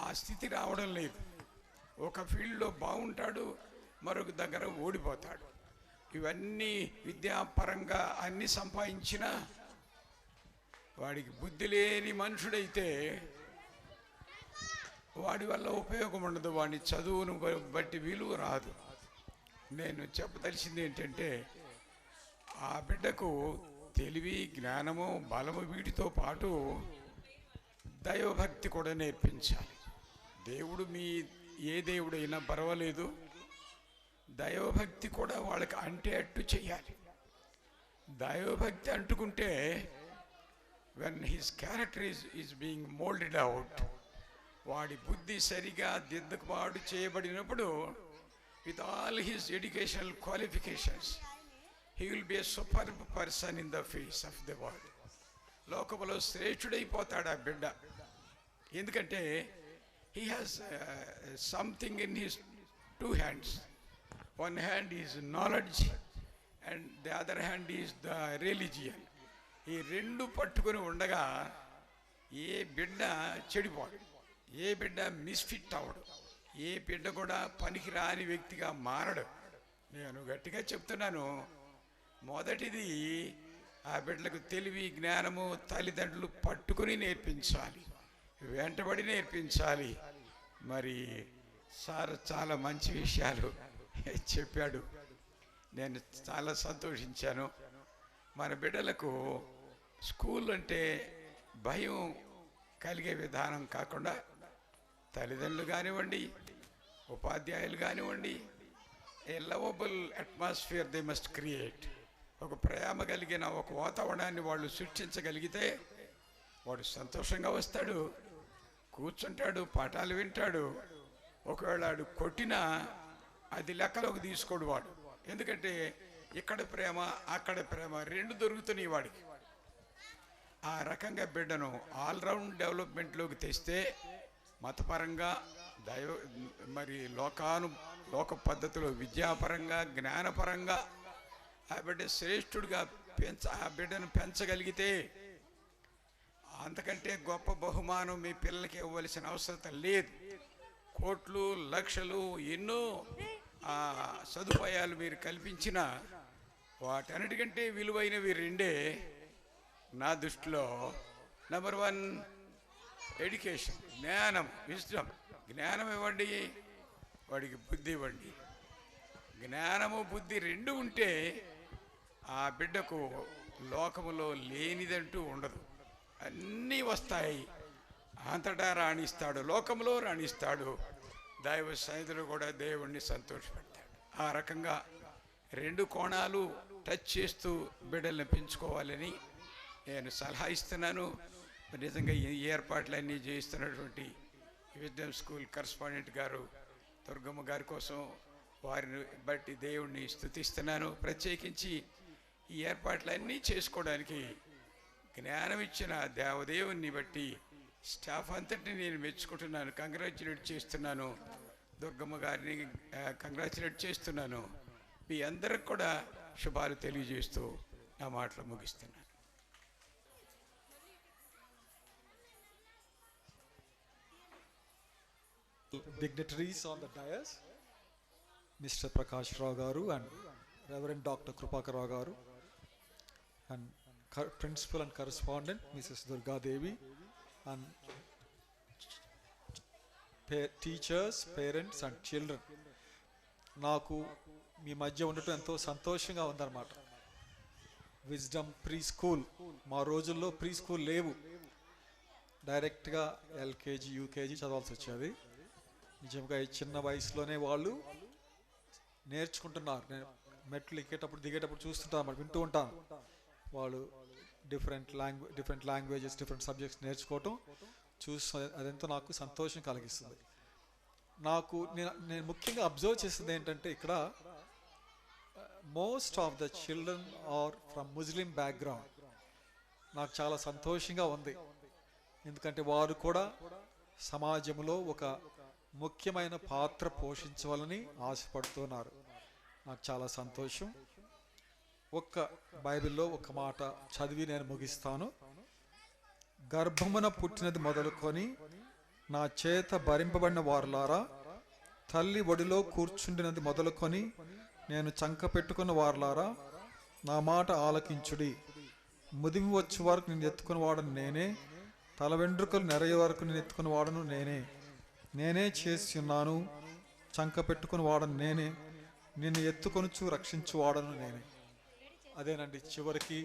ఆ స్థితి రావడం లేదు. ఒక ఫీల్డ్లో బాగుంటాడు, మరొక దగ్గర ఓడిపోతాడు. ఇవన్నీ విద్యాపరంగా అన్ని సంపాదించినా వాడికి బుద్ధి లేని మనుషుడైతే వాడి వల్ల ఉపయోగం ఉండదు. వాడిని చదువును బట్టి విలువ రాదు. నేను చెప్పదలిచింది ఏంటంటే ఆ బిడ్డకు తెలివి, జ్ఞానము, బలము వీటితో పాటు దైవభక్తి కూడా నేర్పించాలి. దేవుడు ఏ దేవుడైనా పర్వాలేదు, దైవభక్తి కూడా వాళ్ళకి అట్టు చేయాలి. దైవభక్తి అంటుకుంటే when his character is being molded out, వాడి బుద్ధి సరిగా దిద్దుబాటు చేయబడినప్పుడు with all his educational qualifications he will be a superb person in the face of the world. లోకములో శ్రేష్ఠుడైపోతాడు ఆ బిడ్డ. ఎందుకంటే he has something in his two hands. One hand is knowledge and the other hand is the religion. ఈ రెండు పట్టుకొని ఉండగా ఏ బిడ్డ చెడిపోడు, ఏ బిడ్డ మిస్ఫిట్ అవడు, ఏ బిడ్డ కూడా పనికిరాని వ్యక్తిగా మారడు. నేను గట్టిగా చెప్తున్నాను, మొదటిది ఆ బిడ్డలకు తెలివి, జ్ఞానము తల్లిదండ్రులు పట్టుకొని నేర్పించాలి, వెంటబడి నేర్పించాలి. మరి సార్ చాలా మంచి విషయాలు చెప్పాడు, నేను చాలా సంతోషించాను. మన బిడ్డలకు స్కూల్ అంటే భయం కలిగే విధానం కాకుండా తల్లిదండ్రులు కానివ్వండి, ఉపాధ్యాయులు కానివ్వండి, a lovable atmosphere they must create. ఒక ప్రేమ కలిగిన ఒక వాతావరణాన్ని వాళ్ళు సృష్టించగలిగితే వాడు సంతోషంగా వస్తాడు, కూర్చుంటాడు, పాఠాలు వింటాడు. ఒకవేళ వాడు కొట్టినా అది లెక్కలోకి తీసుకోడు వాడు. ఎందుకంటే ఇక్కడ ప్రేమ, అక్కడ ప్రేమ రెండు దొరుకుతున్నాయి వాడికి. ఆ రకంగా బిడ్డను ఆల్రౌండ్ డెవలప్మెంట్లోకి తెస్తే మతపరంగా మరి లోక పద్ధతిలో విద్యాపరంగా, జ్ఞానపరంగా ఆ బిడ్డ శ్రేష్ఠుడిగా ఆ బిడ్డను పెంచగలిగితే అంతకంటే గొప్ప బహుమానం మీ పిల్లలకి ఇవ్వవలసిన అవసరం లేదు. కోట్లు, లక్షలు, ఎన్నో సదుపాయాలు మీరు కల్పించిన వాటన్నిటికంటే విలువైనవి రెండే నా దృష్టిలో. నెంబర్ 1 ఎడ్యుకేషన్, జ్ఞానం, విజ్డమ్. జ్ఞానం ఇవ్వండి, వాడికి బుద్ధి ఇవ్వండి. జ్ఞానము, బుద్ధి రెండు ఉంటే ఆ బిడ్డకు లోకములో లేనిదంటూ ఉండదు, అన్నీ వస్తాయి. అంతటా రాణిస్తాడు, లోకంలో రాణిస్తాడు, దైవ సన్నిధిలో కూడా దేవుణ్ణి సంతోషపెడతాడు. ఆ రకంగా రెండు కోణాలు టచ్ చేస్తూ బిడ్డల్ని పెంచుకోవాలని నేను సలహా ఇస్తున్నాను. నిజంగా ఈ ఏర్పాట్లన్నీ చేస్తున్నటువంటి విజ్డమ్ స్కూల్ కరస్పాండెంట్ గారు దుర్గమ్మ గారి కోసం వారిని బట్టి దేవుణ్ణి స్తుతిస్తున్నాను. ప్రత్యేకించి ఈ ఏర్పాట్లన్నీ చేసుకోవడానికి జ్ఞానం ఇచ్చిన దేవదేవుని బట్టి స్టాఫ్ అంతటిని నేను మెచ్చుకుంటున్నాను, కంగ్రాచ్యులేట్ చేస్తున్నాను. దుర్గమ్మ గారిని కంగ్రాచ్యులేట్ చేస్తున్నాను. మీ అందరికి కూడా శుభాలు తెలియజేస్తూ నా మాటలు ముగిస్తున్నాను. Dignitaries on the dais, Mr. Prakash Rao garu and Reverend Dr. Krupakar Rao garu, and Principal and Correspondent Mrs. Durga Devi, and teachers, parents and children. నాకు మీ మధ్య ఉండటం ఎంతో సంతోషంగా ఉందన్నమాట. విజ్డమ్ ప్రీ స్కూల్, మా రోజుల్లో ప్రీ స్కూల్ లేవు, డైరెక్ట్గా ఎల్కేజీ, యూకేజీ చదవాల్సి వచ్చేది. నిజంగా ఈ చిన్న వయసులోనే వాళ్ళు నేర్చుకుంటున్నారు. నేను మెట్లు ఎక్కేటప్పుడు, దిగేటప్పుడు చూస్తుంటాను అన్నమాట, వింటూ ఉంటాను. వాళ్ళు డిఫరెంట్ లాంగ్వేజెస్, డిఫరెంట్ సబ్జెక్ట్స్ నేర్చుకోవటం చూస్తూ అదెంతో నాకు సంతోషం కలిగిస్తుంది. నేను ముఖ్యంగా అబ్జర్వ్ చేసింది ఏంటంటే, ఇక్కడ most of the children are from Muslim background. నాకు చాలా సంతోషంగా ఉంది, ఎందుకంటే వారు కూడా సమాజంలో ఒక ముఖ్యమైన పాత్ర పోషించవాలని ఆశపడుతున్నారు. నాకు చాలా సంతోషం. ఒక్క బైబిల్లో ఒక మాట చదివి నేను ముగిస్తాను. గర్భమున పుట్టినది మొదలుకొని నా చేత భరింపబడిన వారులారా, తల్లి ఒడిలో కూర్చుండినది మొదలుకొని నేను చంక పెట్టుకున్న వారులారా, నా మాట ఆలకించుడి. ముదిమి వచ్చే వరకు నేను ఎత్తుకున్న వాడను నేనే, తల వెంట్రుకలు నెరయ్యే వరకు నేను ఎత్తుకున్న వాడను నేనే చేసి ఉన్నాను, చంక పెట్టుకుని వాడను నేనే, నిన్ను ఎత్తుకొనుచు రక్షించువాడను నేనే. అదేనండి, చివరికి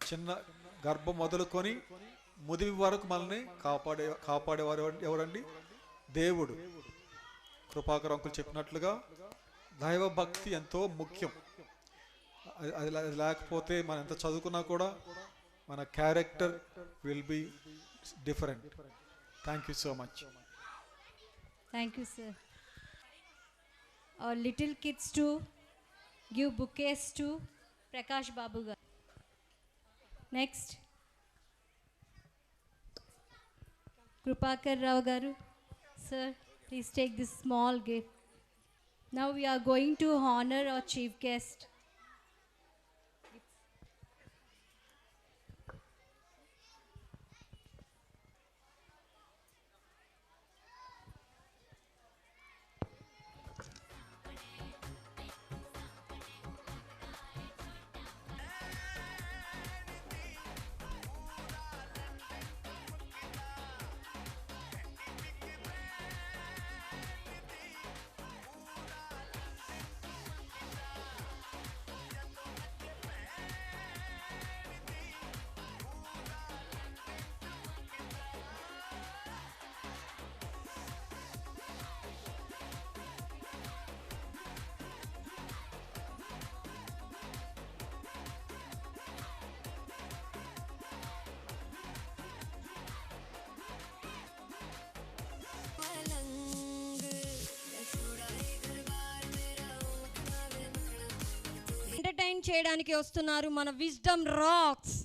చిన్న గర్భం మొదలుకొని ముదివి వరకు మనల్ని కాపాడేవారు ఎవరండి? దేవుడు. కృపాకర్ అంకుల్ చెప్పినట్లుగా దైవ భక్తి ఎంతో ముఖ్యం. అది లేకపోతే మనం ఎంత చదువుకున్నా కూడా మన character will be different. Thank you so much. Thank you, sir. Our little kids to give bouquets to Prakash Babu garu. Next, Krupakar Rao garu. Sir, please take this small gift. Now we are going to honor our chief guest. Entertain చేయడానికి వస్తున్నారు మన wisdom racks.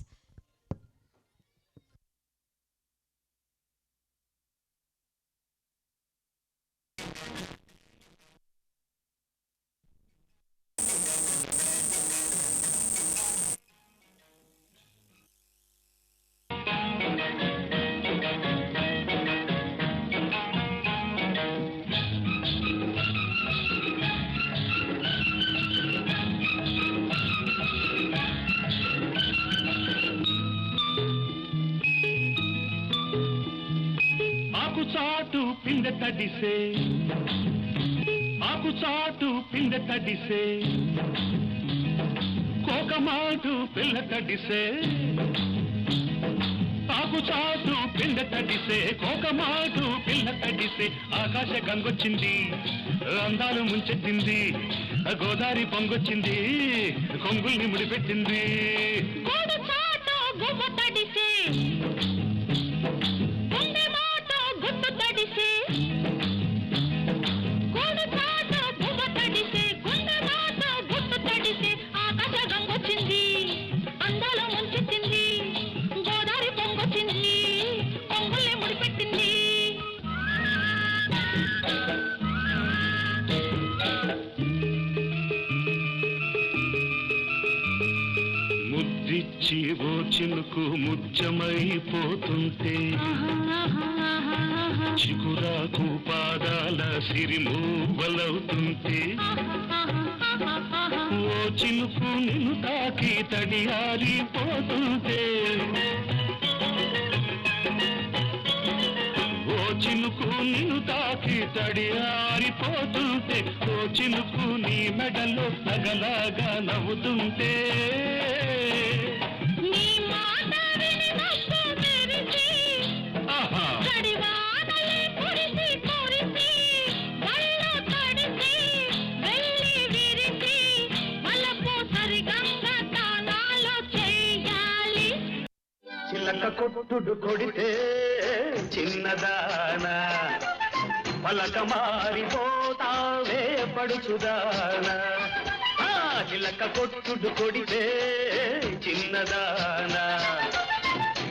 ఆకుచాటు పిందె తడిసే, ఆకుచాటు పిందె తడిసే, కోకమాటు పిల్ల తడిసే, ఆకుచాటు పిందె తడిసే, కోకమాటు పిల్ల తడిసే, ఆకాశ గంగొచ్చింది, అందాలు ముంచెత్తింది, గోదావరి పొంగొచ్చింది, కొంగుల్ని ముడిపెట్టింది. కోడుచాటు గువ్వ తడిసే, ముద్దిచ్చి ఓ చినుకు ముత్యమైపోతుంటే, చిగురాకు పాదాల సిరిమూవలవుతుంటే, ఓ చినుకు నిన్ను తాకి తడియారిపోతుంటే, ఓ చినుకు నిన్ను తాకి తడియారిపోతుంటే, ఓ చినుకు నీ మెడలో నగలాగా నవ్వుతుంటే, చిలక కొట్టుడు కొడితే చిన్నదానా, పలక మారిపోతావే పడుచుదానా, చిలక కొట్టుడు కొడితే చిన్నదానా,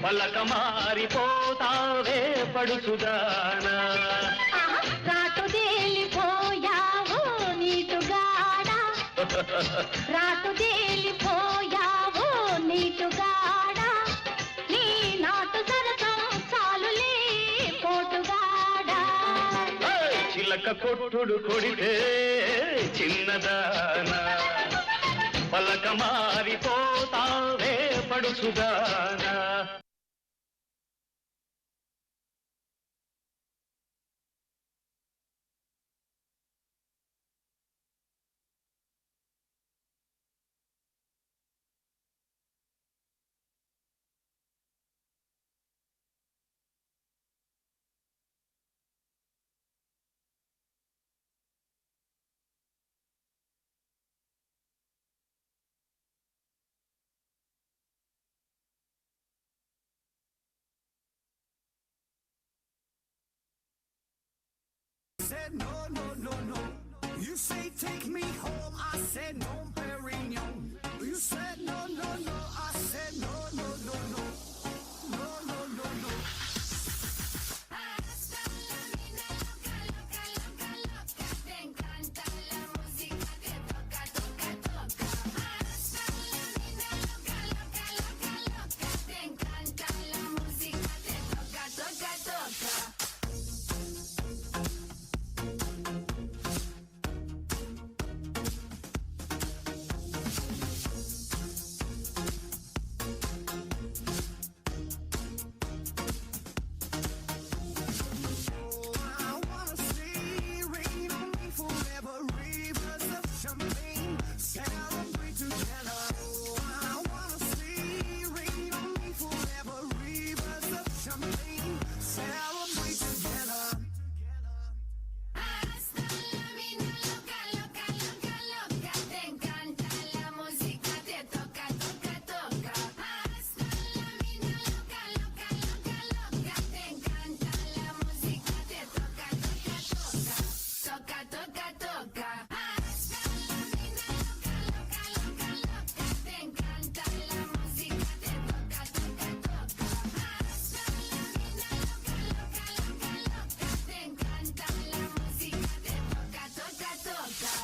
పలక మారిపోతావే పడుచుదానా. రాటు తేలిపోయావు నీటుగాడా, రాటు తేలిపోయావు నీటుగాడా, నీ నాటు సరసం చాలులే పోటుగాడా. చిలక కొట్టుడు కొడితే చిన్నదానా, పలక మారిపోతావే పడుచుదానా. said no, no, no, no. You say take me home, I said no, Perignon. You said no, no, no, I said no, no, no, no. No, no, no, no. Te encanta la música, te toca, toca, toca. Te encanta la música, te toca, toca, toca. I wanna see rain on me forever, rivers of champagne, celebrate together. I wanna see rain on me forever, rivers of champagne, celebrate together. Hasta la mina loca, loca, loca, loca. Te encanta la música, te toca, toca, toca. Hasta la mina loca, loca, loca, loca. Te encanta la música, te toca, toca, toca. Toca, toca, toca. Hasta la mina loca, loca, loca, loca. Te encanta la música, te toca, toca, toca. Hasta la mina loca, loca, loca, loca. Te encanta la música, te toca, toca, toca.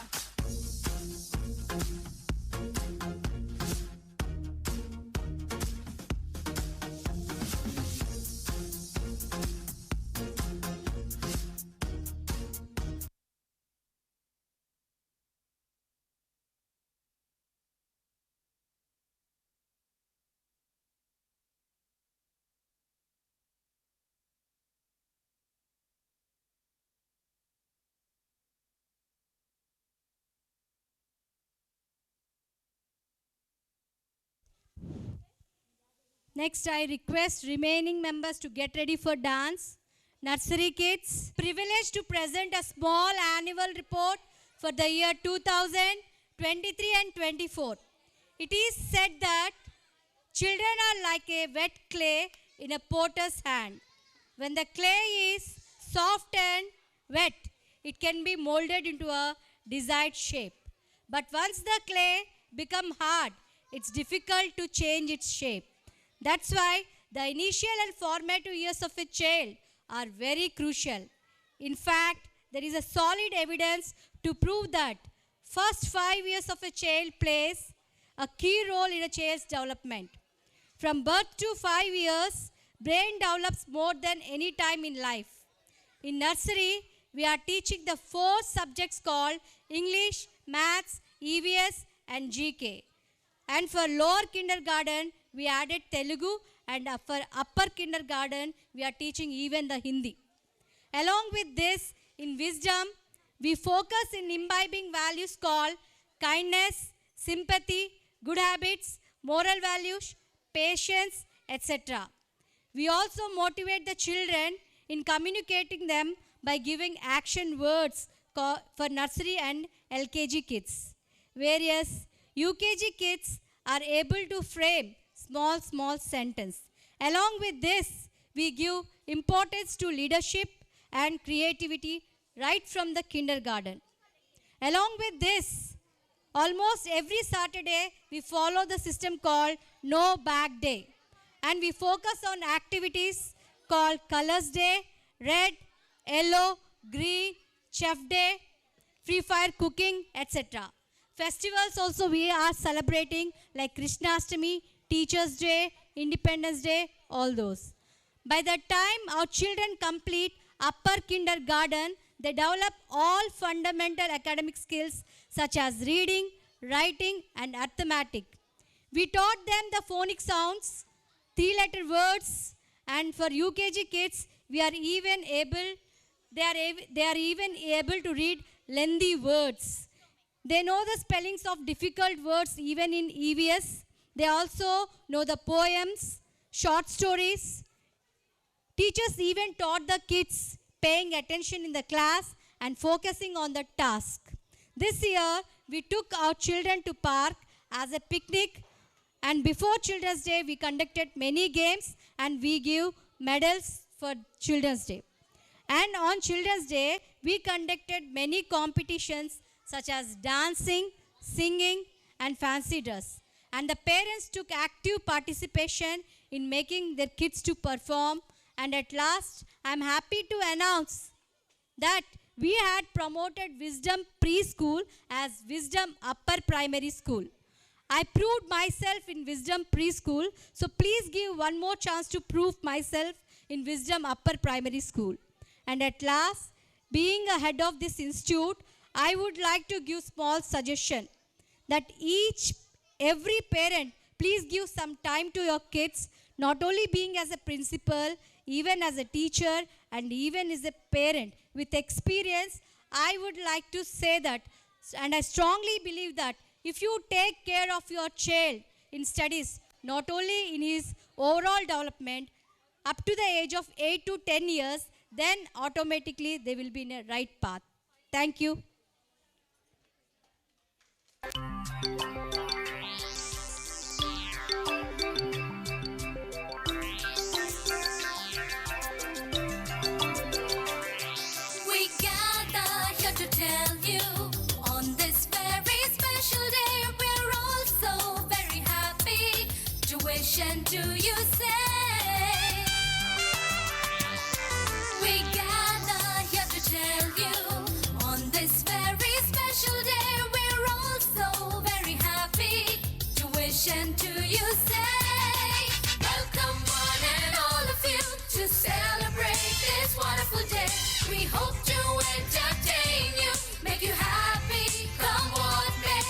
Next, I request remaining members to get ready for dance. Nursery kids, privileged to present a small annual report for the year 2023 and 24. It is said that children are like a wet clay in a potter's hand. When the clay is soft and wet, it can be molded into a desired shape. But once the clay becomes hard, it's difficult to change its shape. That's why the initial and formative years of a child are very crucial. In fact, there is a solid evidence to prove that first 5 years of a child plays a key role in a child's development. From birth to 5 years, brain develops more than any time in life. In nursery, we are teaching the 4 subjects called English, Maths, EVS and GK. And for lower kindergarten, we added Telugu, and for upper kindergarten, we are teaching even the Hindi. Along with this, in wisdom, we focus in imbibing values called kindness, sympathy, good habits, moral values, patience, etc. We also motivate the children in communicating them by giving action words for nursery and LKG kids, whereas UKG kids are able to frame small sentence. Along with this, we give importance to leadership and creativity right from the kindergarten. Along with this, almost every Saturday, we follow the system called No Bag Day. And we focus on activities called Colors Day, Red, Yellow, Green, Chef Day, Free Fire Cooking, etc. Festivals also we are celebrating like Krishnastami, Teachers Day, Independence Day, all those. By the time our children complete upper kindergarten, they develop all fundamental academic skills such as reading, writing and arithmetic. We taught them the phonic sounds, 3-letter words, and for UKG kids, they are even able to read lengthy words. They know the spellings of difficult words even in EVS. They also know the poems, short stories. Teachers even taught the kids paying attention in the class and focusing on the task. This year, we took our children to park as a picnic, and before Children's Day, we conducted many games and we give medals for Children's Day. And on Children's Day, we conducted many competitions such as dancing, singing, and fancy dress. And the parents took active participation in making their kids to perform. And at last, I'm happy to announce that we had promoted Wisdom Preschool as Wisdom Upper Primary School. I proved myself in Wisdom Preschool, so please give one more chance to prove myself in Wisdom Upper Primary School. And at last, being a head of this institute, I would like to give small suggestion that every parent, please give some time to your kids, not only being as a principal, even as a teacher, and even as a parent. With experience, I would like to say that, and I strongly believe that, if you take care of your child in studies, not only in his overall development, up to the age of 8 to 10 years, then automatically they will be in a right path. Thank you. We gather here to tell you on this very special day, we're all so very happy to wish and to you say. We gather here to tell you on this very special day, we're all so very happy to wish and to you say. Welcome one and all of you to celebrate this wonderful day. We hope to entertain you, make you happy, come what may.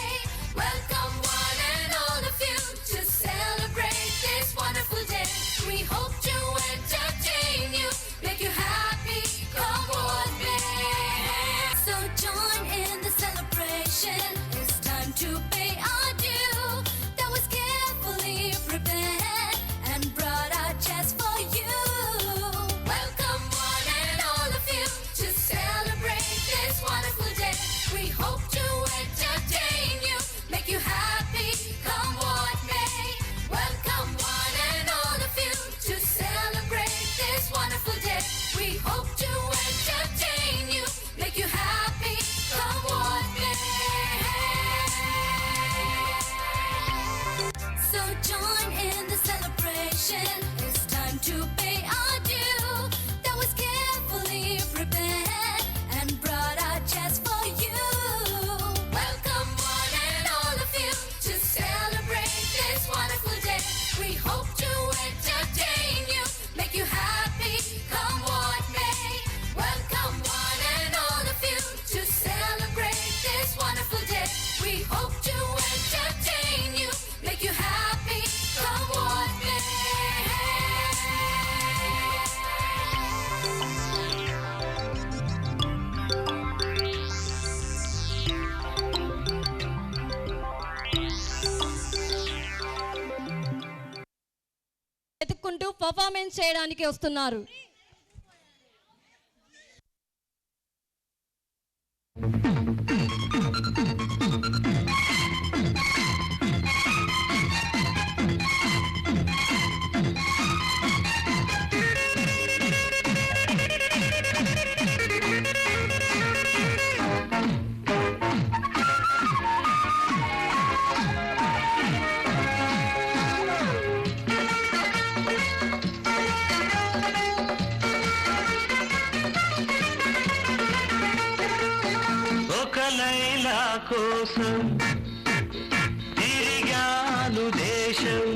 Welcome one and all of you to celebrate this wonderful day. We hope to entertain you, make you happy, come what may. So join in the celebration, it's time to pay our due. That was carefully prepared and brought out just for you. Welcome one and all of you to celebrate this wonderful day. We hope to entertain you, make you happy, come what may. Welcome one and all of you to celebrate this wonderful day. We hope to entertain you, make you happy, come what may. So join in the celebration, it's time to pay our due. That was carefully prepared and brought out just for you. Welcome one and all of you to celebrate this wonderful day. We hope to entertain you, make you happy, come what may. Welcome one and all of you to celebrate this wonderful day. We hope to entertain you, make you happy, come what may. వెతుక్కుంటూ performance చేయడానికి వస్తున్నారు. ఒక లైలా కోసం తిరిగాను దేశం,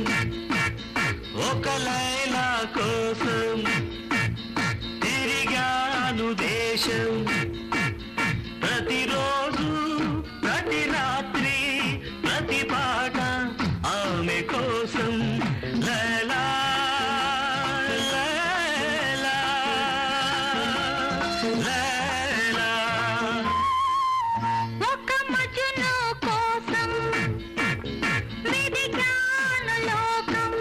ఒక లైలా కోసం తిరిగాను దేశం. ప్రతిరోజు ప్రతి రాత్రి ప్రతి పాట ఆమె కోసం. లైలా లైలా లైలా. ఒక మజను కోసం వెదికాను లోకం,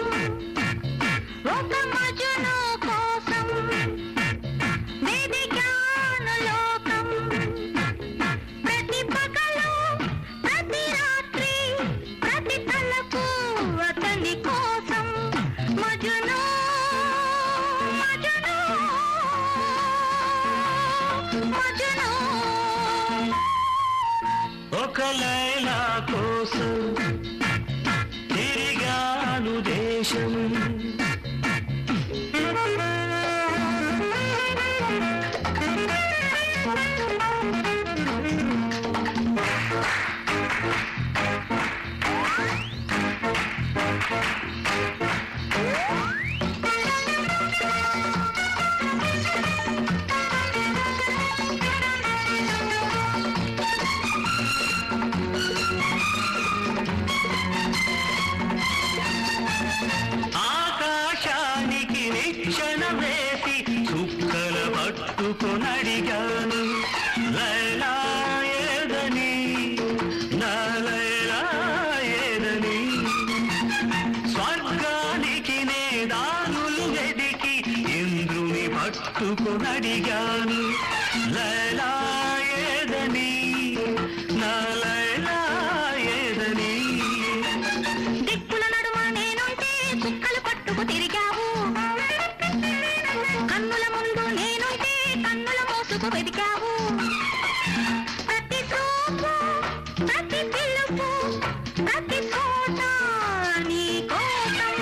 ఒక మజను కోసం వెదికాను లోకం. ప్రతి పగలు ప్రతి రాత్రి ప్రతి తలకు అతని కోసం. మజను మజను మజను ఒక లైలా కోసం తిరిగాను దేశం. ఆకాశానికి నిచ్చెన వేసి చుక్కల పట్టుకొనడిగాను లైలా ఏదని, నా లైలా ఏదని. స్వర్గానికి నే దారులు వెదికి ఇంద్రుని పట్టుకొనడిగాను లైలా ఏదని, నా లైలా ఏదని. దిక్కుల నడుమ నేనుంటే కుక్కలు పట్టుకు తిరిగావు, కన్నుల ముందు నేనుంటే కన్నుల మోసుకు వెదికావు. ప్రతి చూపు ప్రతి పిలుపు ప్రతి చోట నీ కోసం.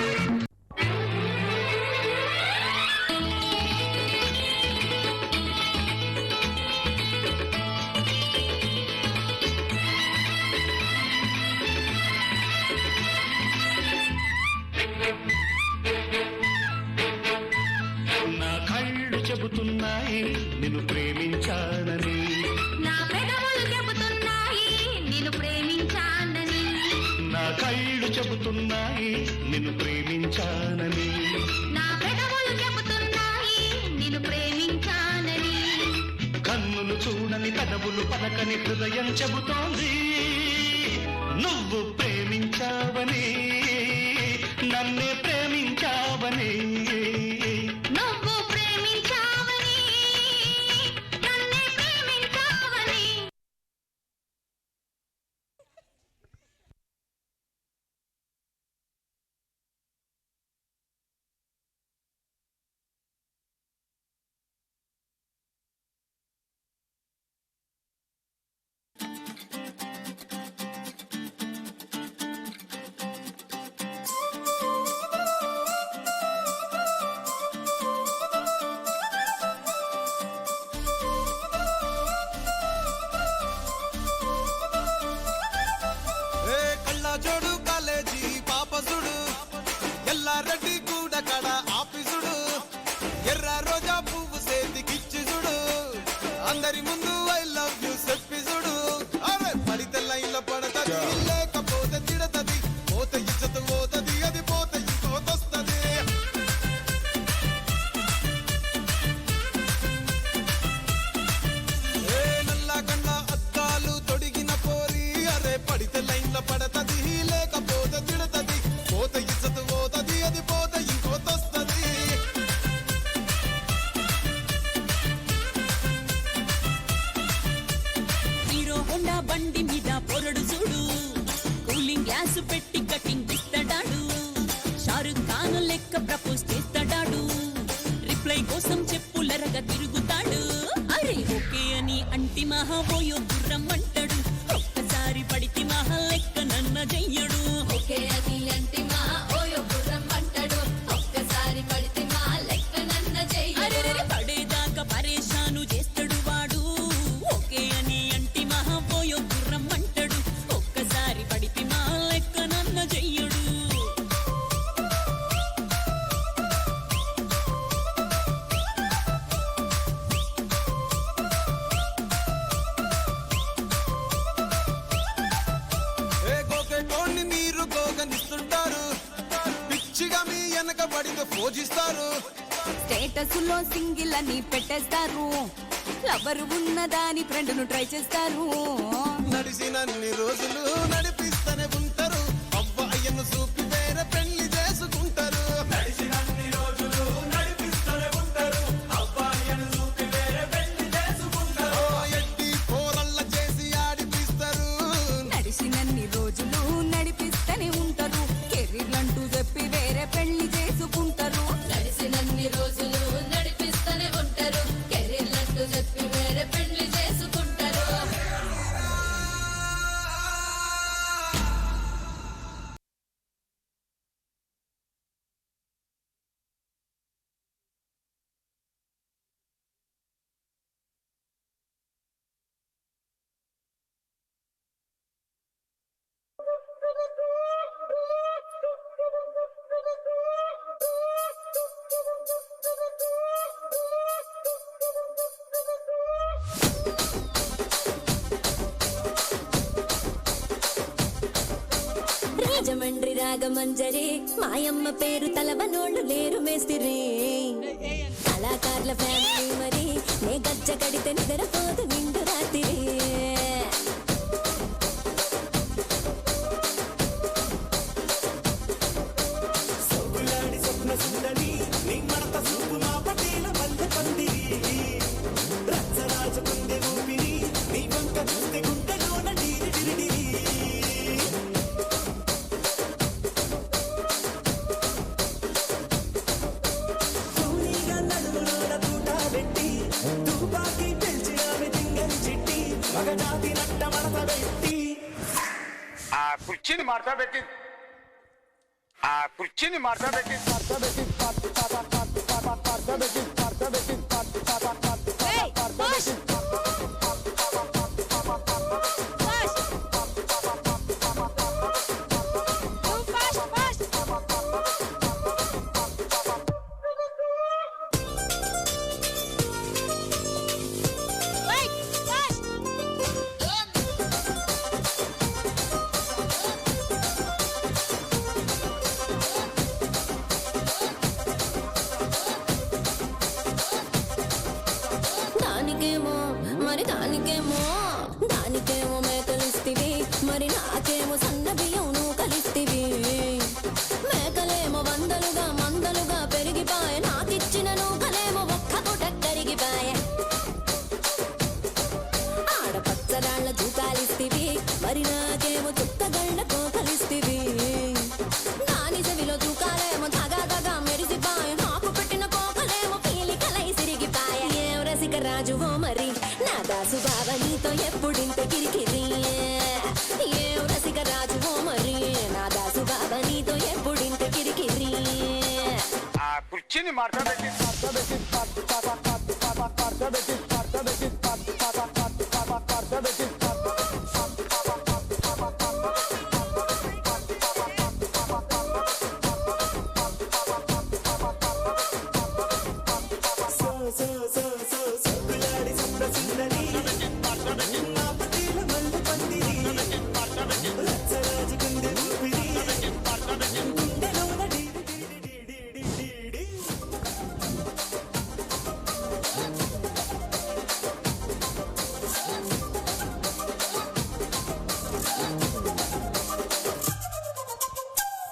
నా కళ్ళు చెబుతున్నాయి నిన్ను ప్రేమించానని, నా పెదవులు చెబుతున్నాయి నిన్ను ప్రేమించానని. నా కళ్ళు చెబుతున్నాయి నిన్ను ప్రేమించానని. నా పెదవులు చెబుతున్నాయి నిన్ను ప్రేమించానని. కన్నులు చూడని పెదవులు పలకని హృదయం చెబుతోంది నువ్వు ప్రేమించావని, నన్నే ప్రేమించావని. నువ్వు ప్రేమించావని నన్నే ప్రేమించావని. ఏ కళ్ళజోడు కాలేజీ పాపసుడు ఎల్లారెడ్డి గూడ కడ ఆఫీసుడు ఎర్ర రోజా పువ్వు సేతికిచ్చి చూడు అందరి ముందు ఐ లవ్ యూ చెప్పి చూడు. అరే పడితే లైన్లో పడతది లేకపోతే తిడతది, పోతే ఇచ్చత పోతది అది పోతే ఇంకోతొస్తది. ఏ నల్ల గండ్ల అద్దాలు తొడిగిన పోరి అరే పడితే లైన్లో పడతది లేకపోతే తిడతది, పోతే ఇచ్చత పోతది అది పోతే ఇంకోతొస్తది. హీరో హోండా బండి మీద పొరడు చూడు, కూలింగ్ గ్లాస్ పెట్టి కటింగ్ ఇస్తాడాడు. షారుఖ్ ఖాన్ లెక్క ప్రపోజ్ చేస్తాడాడు, రిప్లై కోసం చెప్పులరగా తిరుగుతాడు. అరే ఓకే అని అంటి మహా పోయో గుర్రం అంటాడు, ఒక్కసారి పడితే మహా లెక్క నన్న చెయ్యడు. ఒకే అది అంటే మా ఓయో గుర్రం అంటాడు, ఒక్కసారి పడితే మా లెక్క నన్న అరే చెయ్యడు. పడేదాకా పరేషాను చేస్తాడు వాడు, ఓకే అని అంటి మహా పోయో గుర్రం అంటాడు, ఒక్కసారి పడితే మా లెక్క నన్న చెయ్యడు. ఏ గోకెటోన్ని మీరు గోగనిస్తుంటారు, పిచ్చిగా మీ వెనక పడితే పూజిస్తారు. స్టేటస్ లో సింగిల్ అని పెట్టేస్తారు, లవరు ఉన్నదాని ఫ్రెండ్ ను ట్రై చేస్తారు. నడిసినన్ని రోజులు నడిపిస్తూనే ఉంటారు, అవ్వ అయ్యను చూపి వేరే పెళ్లి చేసుకుంటారు. నడిసినన్ని రోజులు నడిపిస్తూనే ఉంటారు, అవ్వ అయ్యను చూపి వేరే పెళ్లి చేసుకుంటారు. ఎట్టి పోరల్ల చేసి ఆడిపిస్తారు, నడిచినన్ని రోజులు నడిపిస్తూనే ఉంటారు, కెరీర్లంటూ చెప్పి వేరే పెళ్లి చేసుకుంటారు. నడిసినన్ని రోజులు నడిపిస్తూనే ఉంటారు, కెరీర్లంటూ చెప్పి వేరే పెళ్లి చేసుకుంటారు. రాజమండ్రి రాగమంజరి మాయమ్మ పేరు తలవనోళ్ళు లేరు మేస్తిరి కళాకారుల ఫ్యామిలీ మరి నే గజ్జ కడితే నిద్రపోదు నిండు రాత్రి ఆ కుర్చీని మార్చబెట్టి దానికేమో మేకలిస్తివి మరి నాకేమో సన్న బియ్యం నువ్వు కలిస్తివి మేకలేమో వందలుగా మందలుగా పెరిగిపాయ నాకిచ్చిన నూకలేమో ఒక్క పూట కరిగిపాయ ఆడపచ్చరాళ్ళ జూకాలిస్తివి మరి నాకేమో చుక్కగళ్ళ కోకలిస్తివి దాని చెవిలో జూకాలేమో దగా మెరిసిపాయ నాకు పెట్టిన కోకలేమో పీలికలై సిరిగిపాయ ఏం రసిక రాజువో మరి నా దాసు బావ నీతో ఎప్పుడింత కిరికిరి ఏం రసిక రాజువో మరి నా దాసు బావ నీతో ఎప్పుడింత కిరికిరి ఆ కుర్చీని మార్చబెట్టి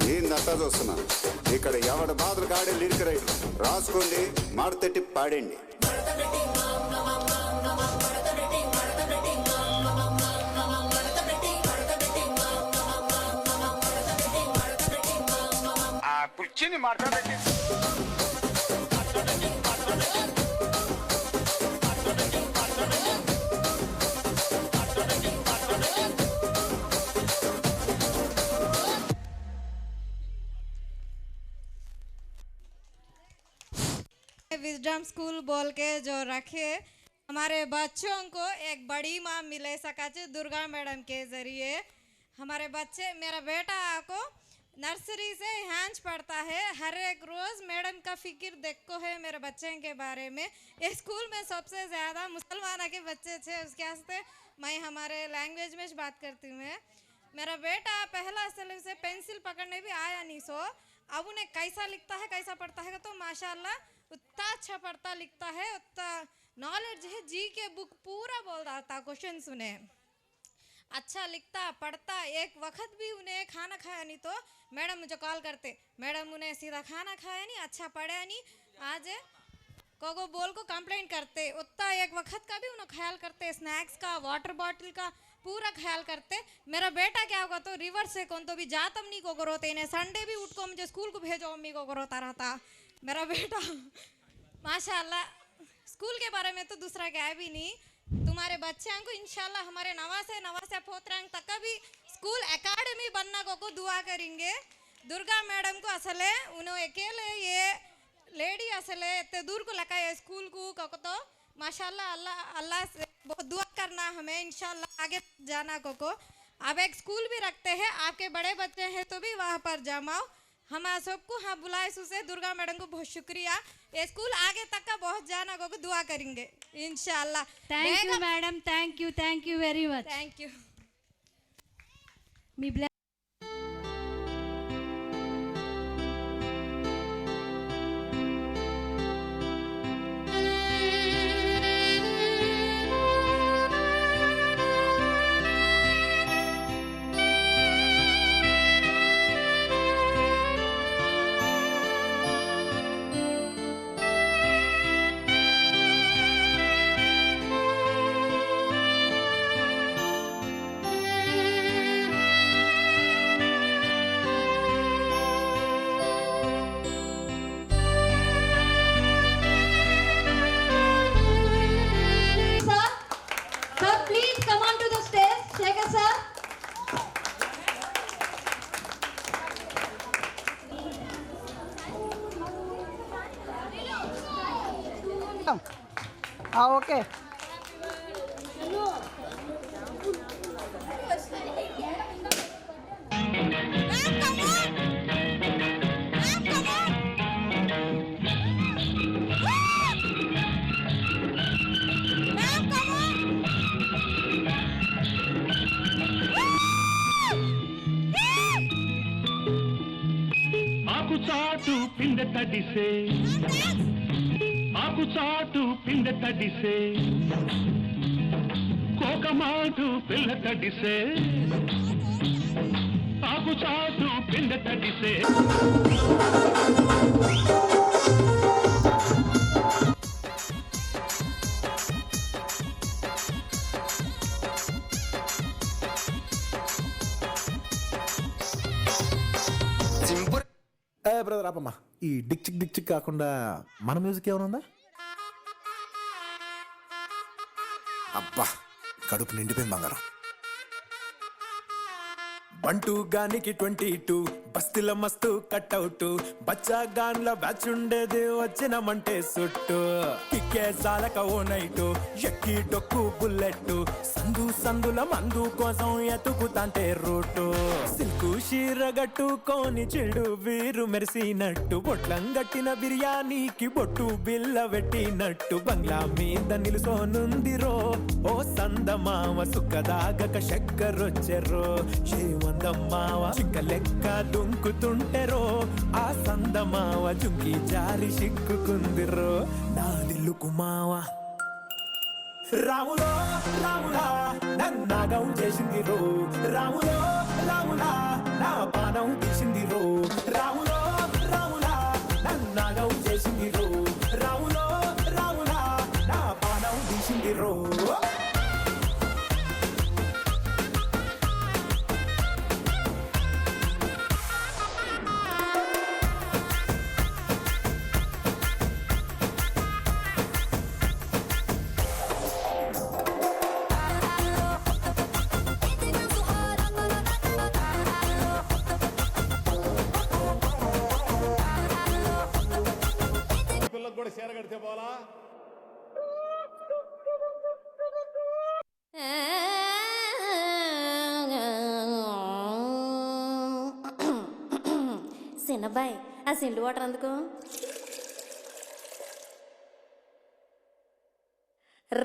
ఏందంతా చూస్తున్నా ఇక్కడ ఎవడ బాధలు కాడే లిరిక్ రైటర్ రాసుకోండి మాడతెట్టి పాడండి ఆ కుర్చీని మార్చబెట్టి विजडम स्कूल बोल के जो रखे हमारे बच्चों को एक बड़ी माँ मिले सकाचे दुर्गा मैडम के ज़रिए हमारे बच्चे मेरा बेटा को नर्सरी से हैंच पढ़ता है हर एक रोज़ मैडम का फिक्र देखो है मेरे बच्चे के बारे में ये स्कूल में सबसे ज़्यादा मुसलमान के बच्चे थे उसके वास्ते मैं हमारे लैंग्वेज में बात करती हूँ मेरा बेटा पहला स्तर से पेंसिल पकड़ने भी आया नहीं सो अब उन्हें कैसा लिखता है कैसा पढ़ता है तो माशाल्लाह उतना अच्छा पढ़ता लिखता है उतना नॉलेज है जी के बुक पूरा बोल रहा था क्वेश्चन सुने अच्छा लिखता पढ़ता एक वक्त भी उन्हें खाना खाया नहीं तो मैडम मुझे कॉल करते मैडम उन्हें सीधा खाना खाया नहीं अच्छा पढ़ा नहीं आज को बोल को कंप्लेंट करते उतना एक वक्त का भी उन्हें ख्याल करते स्नैक्स का वाटर बॉटल का पूरा ख्याल करते मेरा बेटा क्या होगा तो रिवर्स से कौन तो भी जातम नहीं को रोते इन्हें संडे भी उठ को मुझे स्कूल को भेजो मम्मी को रोता रहता मेरा बेटा माशाल्लाह स्कूल के बारे में तो दूसरा क्या भी नहीं तुम्हारे बच्चों को इंशाल्लाह हमारे नवासे पोतरंग तक भी स्कूल एकेडमी बनना को दुआ करेंगे दुर्गा मैडम को असले उन्होंने अकेले ये लेडी असले इतने दूर को लगा है स्कूल को तो माशाल्लाह अल्लाह से बहुत दुआ करना हमें इंशाल्लाह आगे जाना को अब एक स्कूल भी रखते हैं आपके बड़े बच्चे हैं तो भी वहाँ पर जमाओ हम सबको हाँ बुलाए सुसे दुर्गा मैडम को बहुत शुक्रिया ये स्कूल आगे तक का बहुत जाना को दुआ करेंगे इंशाल्लाह thank you madam thank you very much thank you me welcome. Okay. ఆకు చాటు పిండ తడిసే, ఆకు చాటు పిండ తడిసే, కోకమాటు పిల్ల తడిసే, ఆకు చాటు పిండ తడిసే. బ్రదర్ ఆపమ్మా. ఈ డిక్ చిక్ కాకుండా మన మ్యూజిక్ ఏమైనా ఉందా? అబ్బా కడుపు నిండిపోయింది బంగారం. బంటూ గానికి 22 బస్తీల మస్తు కట్అవుట్, బచ్చా గాన్ల బ్యాచ్ ఉండేది వచ్చినమంటే సుట్టు, కిక్కే చాలక ఓ నైటు ఎక్కి డొక్కు బుల్లెట్, సందుల మందు కోసం ఎతుకుతాంటే రూటు, సిల్కు షీరగట్టుకోని చెడు వీరు మెరిసినట్టు, బొట్లం గట్టిన బిర్యానీకి బొట్టు బిల్ల పెట్టినట్టు, బంగ్లా మీద నిలుసోనుందిరో ఓ సందమావ, సుక్కదాగక చక్కరొచ్చెరో శ్రీమందమ్మావ, చిక్క లెక్క దుంకుతుంటెరో ఆ సందమావ, జుంకి జారి సిక్కుకుందిరో నా దిల్లుకు మావ. రాములో రాములా నన్నాగం చేసింది రో, రాములో రాములా నా పానం తీసింది రో, రాములో రాములా నన్నాగం చేసింది రో, రాములో రాములా నా పానం తీసింది రో. కూడా చీర కడితే పోలా. చిన్నబ్బాయి ఆ సిండు వాటర్ అందుకు.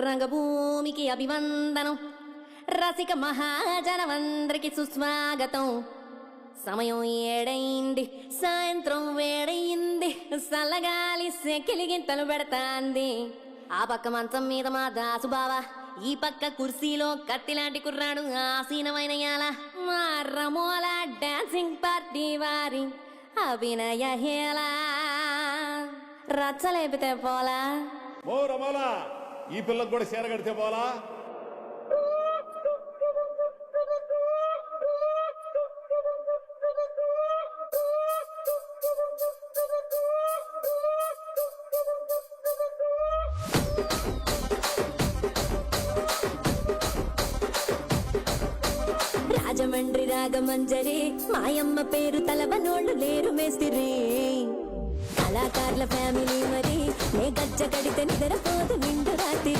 రంగభూమికి అభివందనం, రసిక మహాజనమందరికి సుస్వాగతం. సమయం 7 సాయంత్రం వేడయింది, చల్లగాలి సెకిలిగింతలు పెడతాంది. ఆ పక్క మంచం మీద మా దాసుబావ, ఈ పక్క కుర్సీలో కత్తిలాంటి కుర్రాడు ఆసీనమైన యాల, మా రమోల డాన్సింగ్ పార్టీ వారి అభినయ హేళ. రచ్చలేపితే పోలా. ఓ రమోలా, ఈ పిల్లకు కూడా చీర కడితే పోలా. రాజమండ్రి రాగమంజరి మాయమ్మ పేరు తలవనోళ్ళు లేరు మేస్తిరి, కళాకారుల ఫ్యామిలీ మరి నే గజ్జ కడితే నిద్రపోదు నిండు రాత్రి.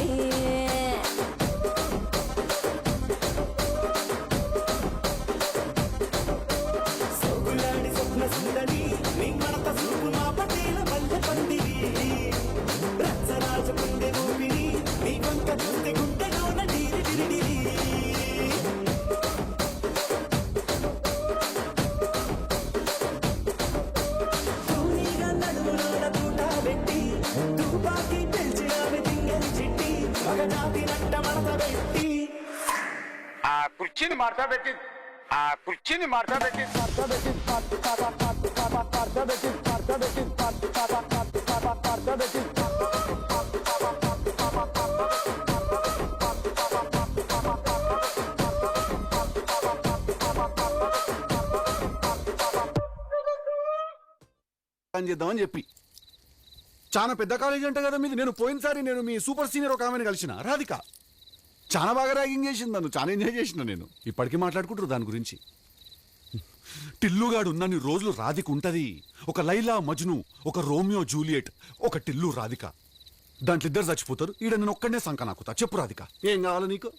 ఆ కుర్చీని మార్చబెట్టి, ఆ కుర్చీని మార్చబెట్టి, చేద్దామని చెప్పి. చాలా పెద్ద కాలేజీ అంట కదా మీది. నేను పోయినసారి నేను మీ సూపర్ సీనియర్ ఒక ఆమెను కలిసిన, రాధిక. చాలా బాగా ర్యాగింగ్ చేసింది నన్ను, చాలా ఎంజాయ్ చేసిన నేను. ఇప్పటికీ మాట్లాడుకుంటారు దాని గురించి. టిల్లుగాడు ఉన్నన్ని రోజులు రాధిక ఉంటది. ఒక లైలా మజ్ను, ఒక రోమియో జూలియట్, ఒక టిల్లు రాధిక. దాంట్లో ఇద్దరు చచ్చిపోతారు. ఈడ నేను ఒక్కడనే సంక నాకుతా. చెప్పు రాధిక, ఏం కావాలి నీకు?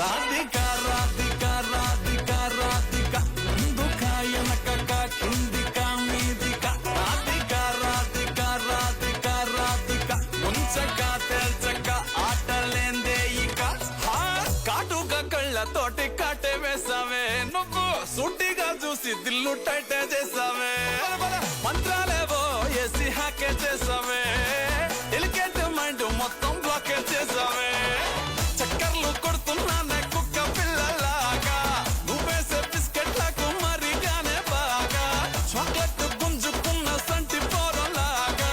రాధిక రాధిక రాధిక రాధిక ముందుకాయనక కిందిక మీదిక రాధిక రాధిక రాధిక రాధిక ముంచక తెల్చక ఆటలేందే ఇక కాటుక కళ్ళతోటి కాటే వేసావే నువ్వు సూటిగా చూసి దిల్లు టైటే చేసావే మంత్రాలేవో ఏసి హాకే చేసావే డెలికేట్ మైండ్ మొత్తం బ్లాకే చేసావే చక్కర్లు కొడుతున్నానే కుక్క పిల్లలాగా నువ్వేసే బిస్కెట్లకు మరిగానే బాగా చాక్లెట్ గుంజుకున్న సంటి పోరలాగా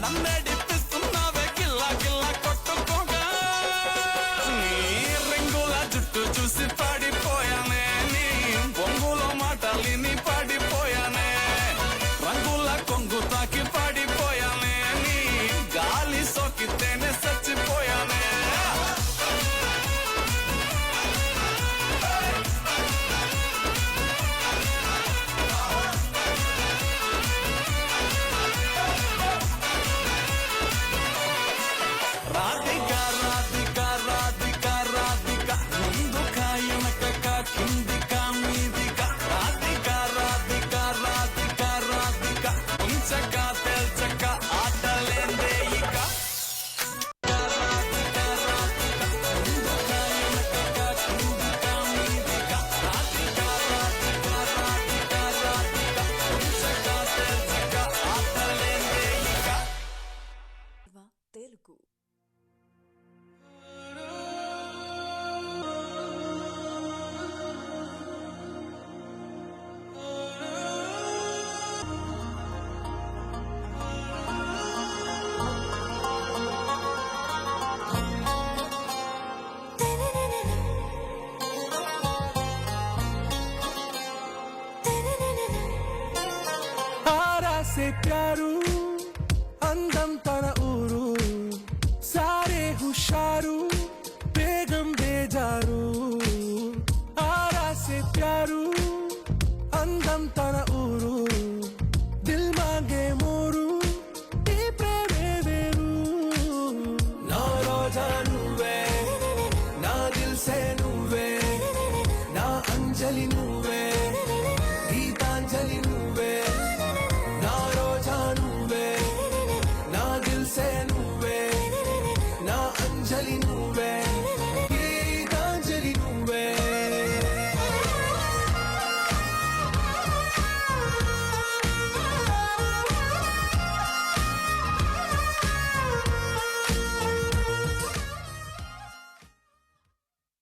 నన్నే డిప్పిస్తున్నావే గిల్లా గిల్లా కొట్టుకోగా నీ రింగుల జుట్టు చూసి పడిపోయానే నీ బొంగులో మాటలిని పడిపోయానే రంగుల కొంగు తాకి పడిపోయానే నీ గాలి సోకితేనే చచ్చిపోయానే రాధిక రాధిక రాధిక రాధిక ముందుకాయనక కిందిక మీదిక రాధిక రాధిక రాధిక రాధిక ఉంచక తెల్చక ఆటలేందే ఇక రాధిక రాధిక ముందుకాయనక కిందిక మీదిక రాధిక రాధిక రాధిక రాధిక ఉంచక తెల్చక ఆటలేందే ఇక తెలుగు आरा से प्यारू